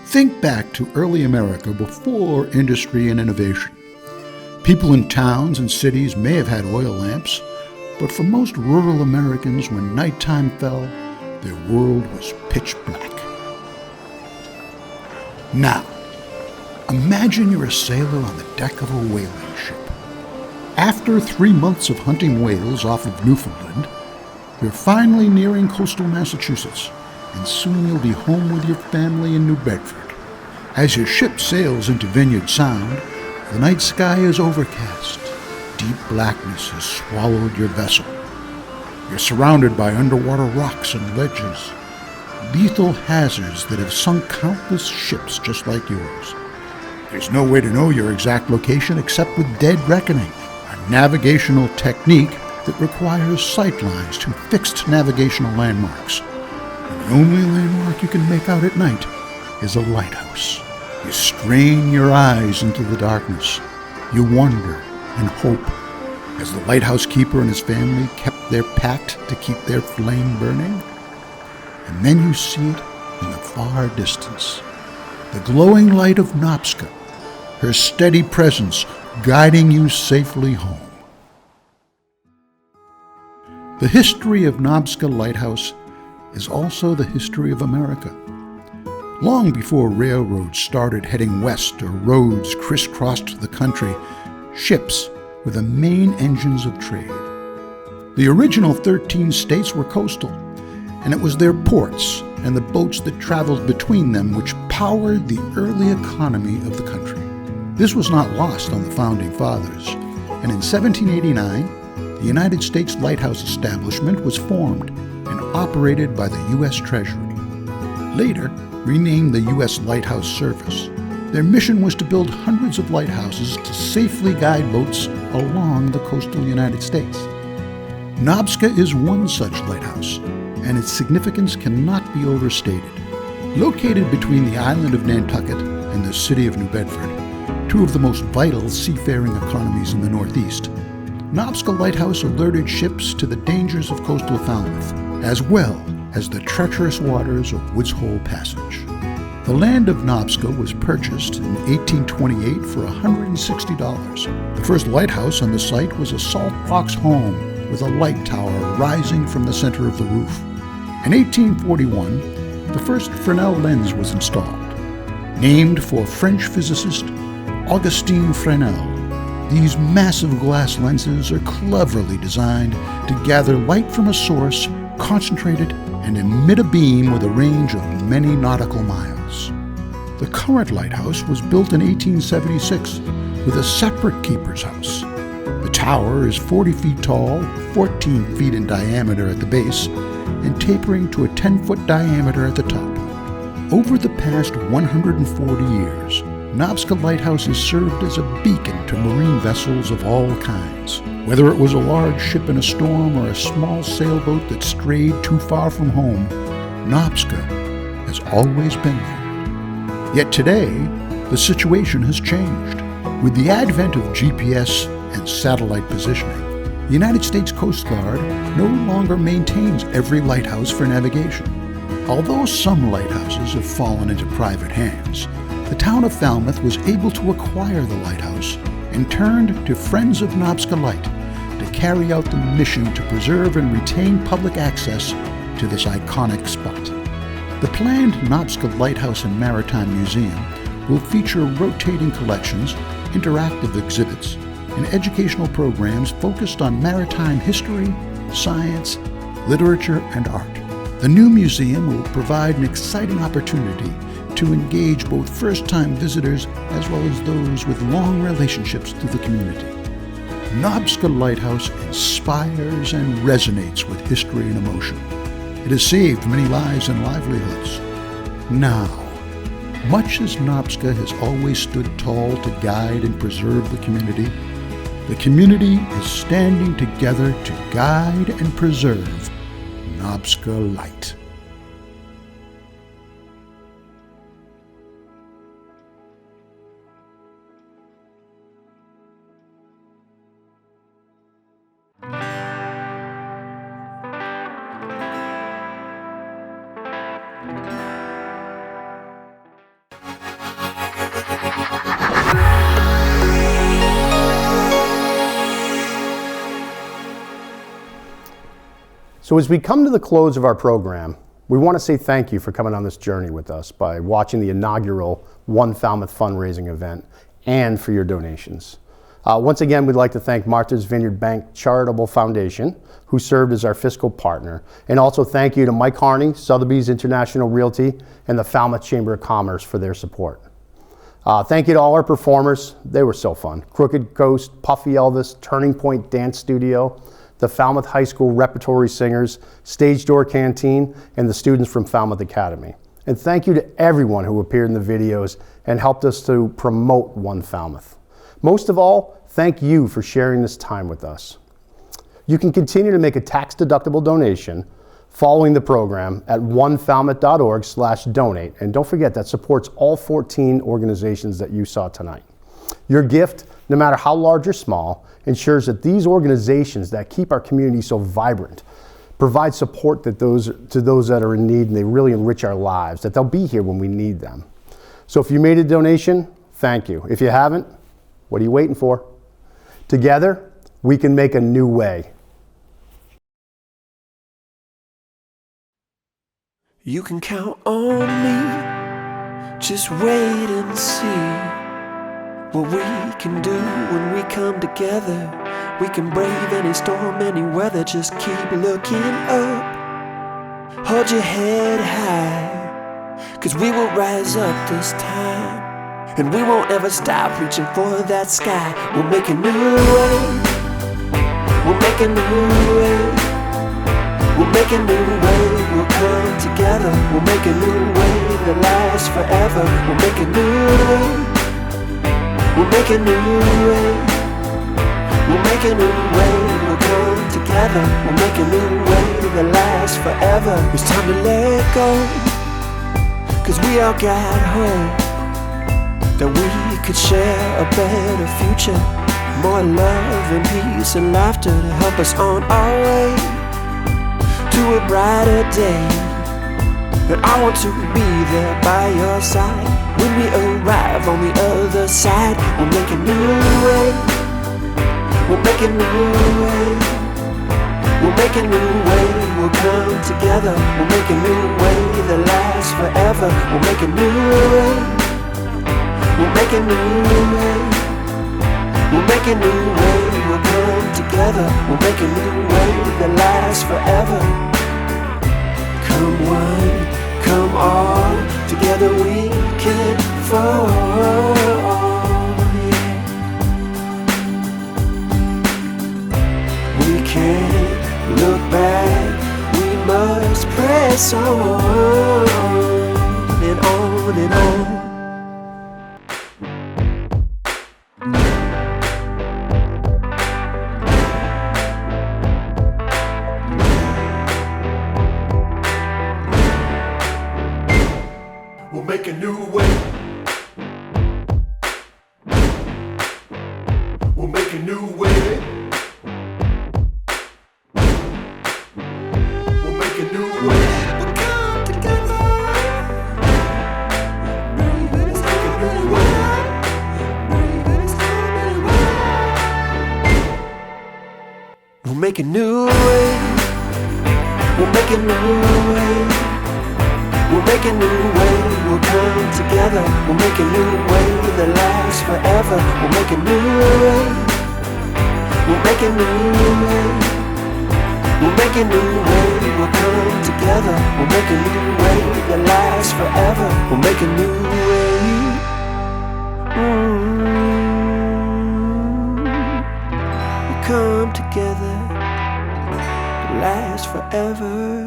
Think back to early America before industry and innovation. People in towns and cities may have had oil lamps, but for most rural Americans, when nighttime fell, their world was pitch black. Now, imagine you're a sailor on the deck of a whaling ship. After 3 months of hunting whales off of Newfoundland, you're finally nearing coastal Massachusetts, and soon you'll be home with your family in New Bedford. As your ship sails into Vineyard Sound, the night sky is overcast. Deep blackness has swallowed your vessel. You're surrounded by underwater rocks and ledges, lethal hazards that have sunk countless ships just like yours. There's no way to know your exact location except with dead reckoning, a navigational technique that requires sightlines to fixed navigational landmarks. And the only landmark you can make out at night is a lighthouse. You strain your eyes into the darkness. You wonder and hope as the lighthouse keeper and his family kept their pact to keep their flame burning. And then you see it in the far distance, the glowing light of Nobska, her steady presence guiding you safely home. The history of Nobska Lighthouse is also the history of America. Long before railroads started heading west or roads crisscrossed the country, ships were the main engines of trade. The original 13 states were coastal, and it was their ports and the boats that traveled between them which powered the early economy of the country. This was not lost on the Founding Fathers, and in 1789, the United States Lighthouse Establishment was formed and operated by the U.S. Treasury. Later, renamed the U.S. Lighthouse Service, their mission was to build hundreds of lighthouses to safely guide boats along the coastal United States. Nobska is one such lighthouse, and its significance cannot be overstated. Located between the island of Nantucket and the city of New Bedford, two of the most vital seafaring economies in the Northeast, Nobska Lighthouse alerted ships to the dangers of coastal Falmouth, as well as the treacherous waters of Woods Hole Passage. The land of Nobska was purchased in 1828 for $160. The first lighthouse on the site was a salt box home with a light tower rising from the center of the roof. In 1841, the first Fresnel lens was installed. Named for French physicist Augustin Fresnel, these massive glass lenses are cleverly designed to gather light from a source, concentrate it, and emit a beam with a range of many nautical miles. The current lighthouse was built in 1876 with a separate keeper's house. The tower is 40 feet tall, 14 feet in diameter at the base, and tapering to a 10-foot diameter at the top. Over the past 140 years, Nobska Lighthouse has served as a beacon to marine vessels of all kinds. Whether it was a large ship in a storm or a small sailboat that strayed too far from home, Nobska has always been there. Yet today, the situation has changed. With the advent of GPS and satellite positioning, the United States Coast Guard no longer maintains every lighthouse for navigation. Although some lighthouses have fallen into private hands, the town of Falmouth was able to acquire the lighthouse and turned to Friends of Nobska Light to carry out the mission to preserve and retain public access to this iconic spot. The planned Nobska Lighthouse and Maritime Museum will feature rotating collections, interactive exhibits, and educational programs focused on maritime history, science, literature, and art. The new museum will provide an exciting opportunity to engage both first-time visitors as well as those with long relationships to the community. Nobska Lighthouse inspires and resonates with history and emotion. It has saved many lives and livelihoods. Now, much as Nobska has always stood tall to guide and preserve the community is standing together to guide and preserve Nobska Light. So as we come to the close of our program, we want to say thank you for coming on this journey with us by watching the inaugural One Falmouth fundraising event and for your donations. Once again, we'd like to thank Martha's Vineyard Bank Charitable Foundation, who served as our fiscal partner. And also thank you to Mike Harney, Sotheby's International Realty, and the Falmouth Chamber of Commerce for their support. Thank you to all our performers. They were so fun. Crooked Coast, Puffy Elvis, Turning Pointe Dance Studio, the Falmouth High School Repertory Singers, Stage Door Canteen, and the students from Falmouth Academy. And thank you to everyone who appeared in the videos and helped us to promote One Falmouth. Most of all, thank you for sharing this time with us. You can continue to make a tax-deductible donation following the program at onefalmouth.org/donate. And don't forget that supports all 14 organizations that you saw tonight. Your gift, no matter how large or small, ensures that these organizations that keep our community so vibrant provide support to those that are in need, and they really enrich our lives, that they'll be here when we need them. So if you made a donation, thank you. If you haven't, what are you waiting for? Together, we can make a new way. You can count on me, just wait and see what we can do when we come together. We can brave any storm, any weather, just keep looking up. Hold your head high, 'cause we will rise up this time. And we won't ever stop reaching for that sky. We'll make a new way, we'll make a new way, we'll make a new way. We'll come together, we'll make a new way that lasts forever. We'll make a new way, we'll make a new way, We'll make a new way, we'll come together. We'll make a new way that lasts forever. It's time to let go, 'cause we all got hope that we could share a better future. More love and peace and laughter to help us on our way to a brighter day. And I want to be there by your side when we arrive on the other side. We'll make a new way, we'll make a new way, we'll make a new way, we'll come together. We'll make a new way that lasts forever. We'll make a new way, we'll make a new way, we'll make a new way, we'll come together. We'll make a new way that lasts forever. Come one, come all, together we can fall. Yeah. We can't look back, we must press on and on and on. We'll make a new way. We'll make a new way. We'll make a new way. We'll come together. Baby, let's make a new way. Baby, let's We'll make a new way. We'll make a new way. We'll make a new way, we'll come together. We'll make a new way that lasts forever. We'll make a new way, we'll make a new way, we'll make a new way, we'll come together. We'll make a new way that lasts forever. We'll make a new way. We'll come together, last forever.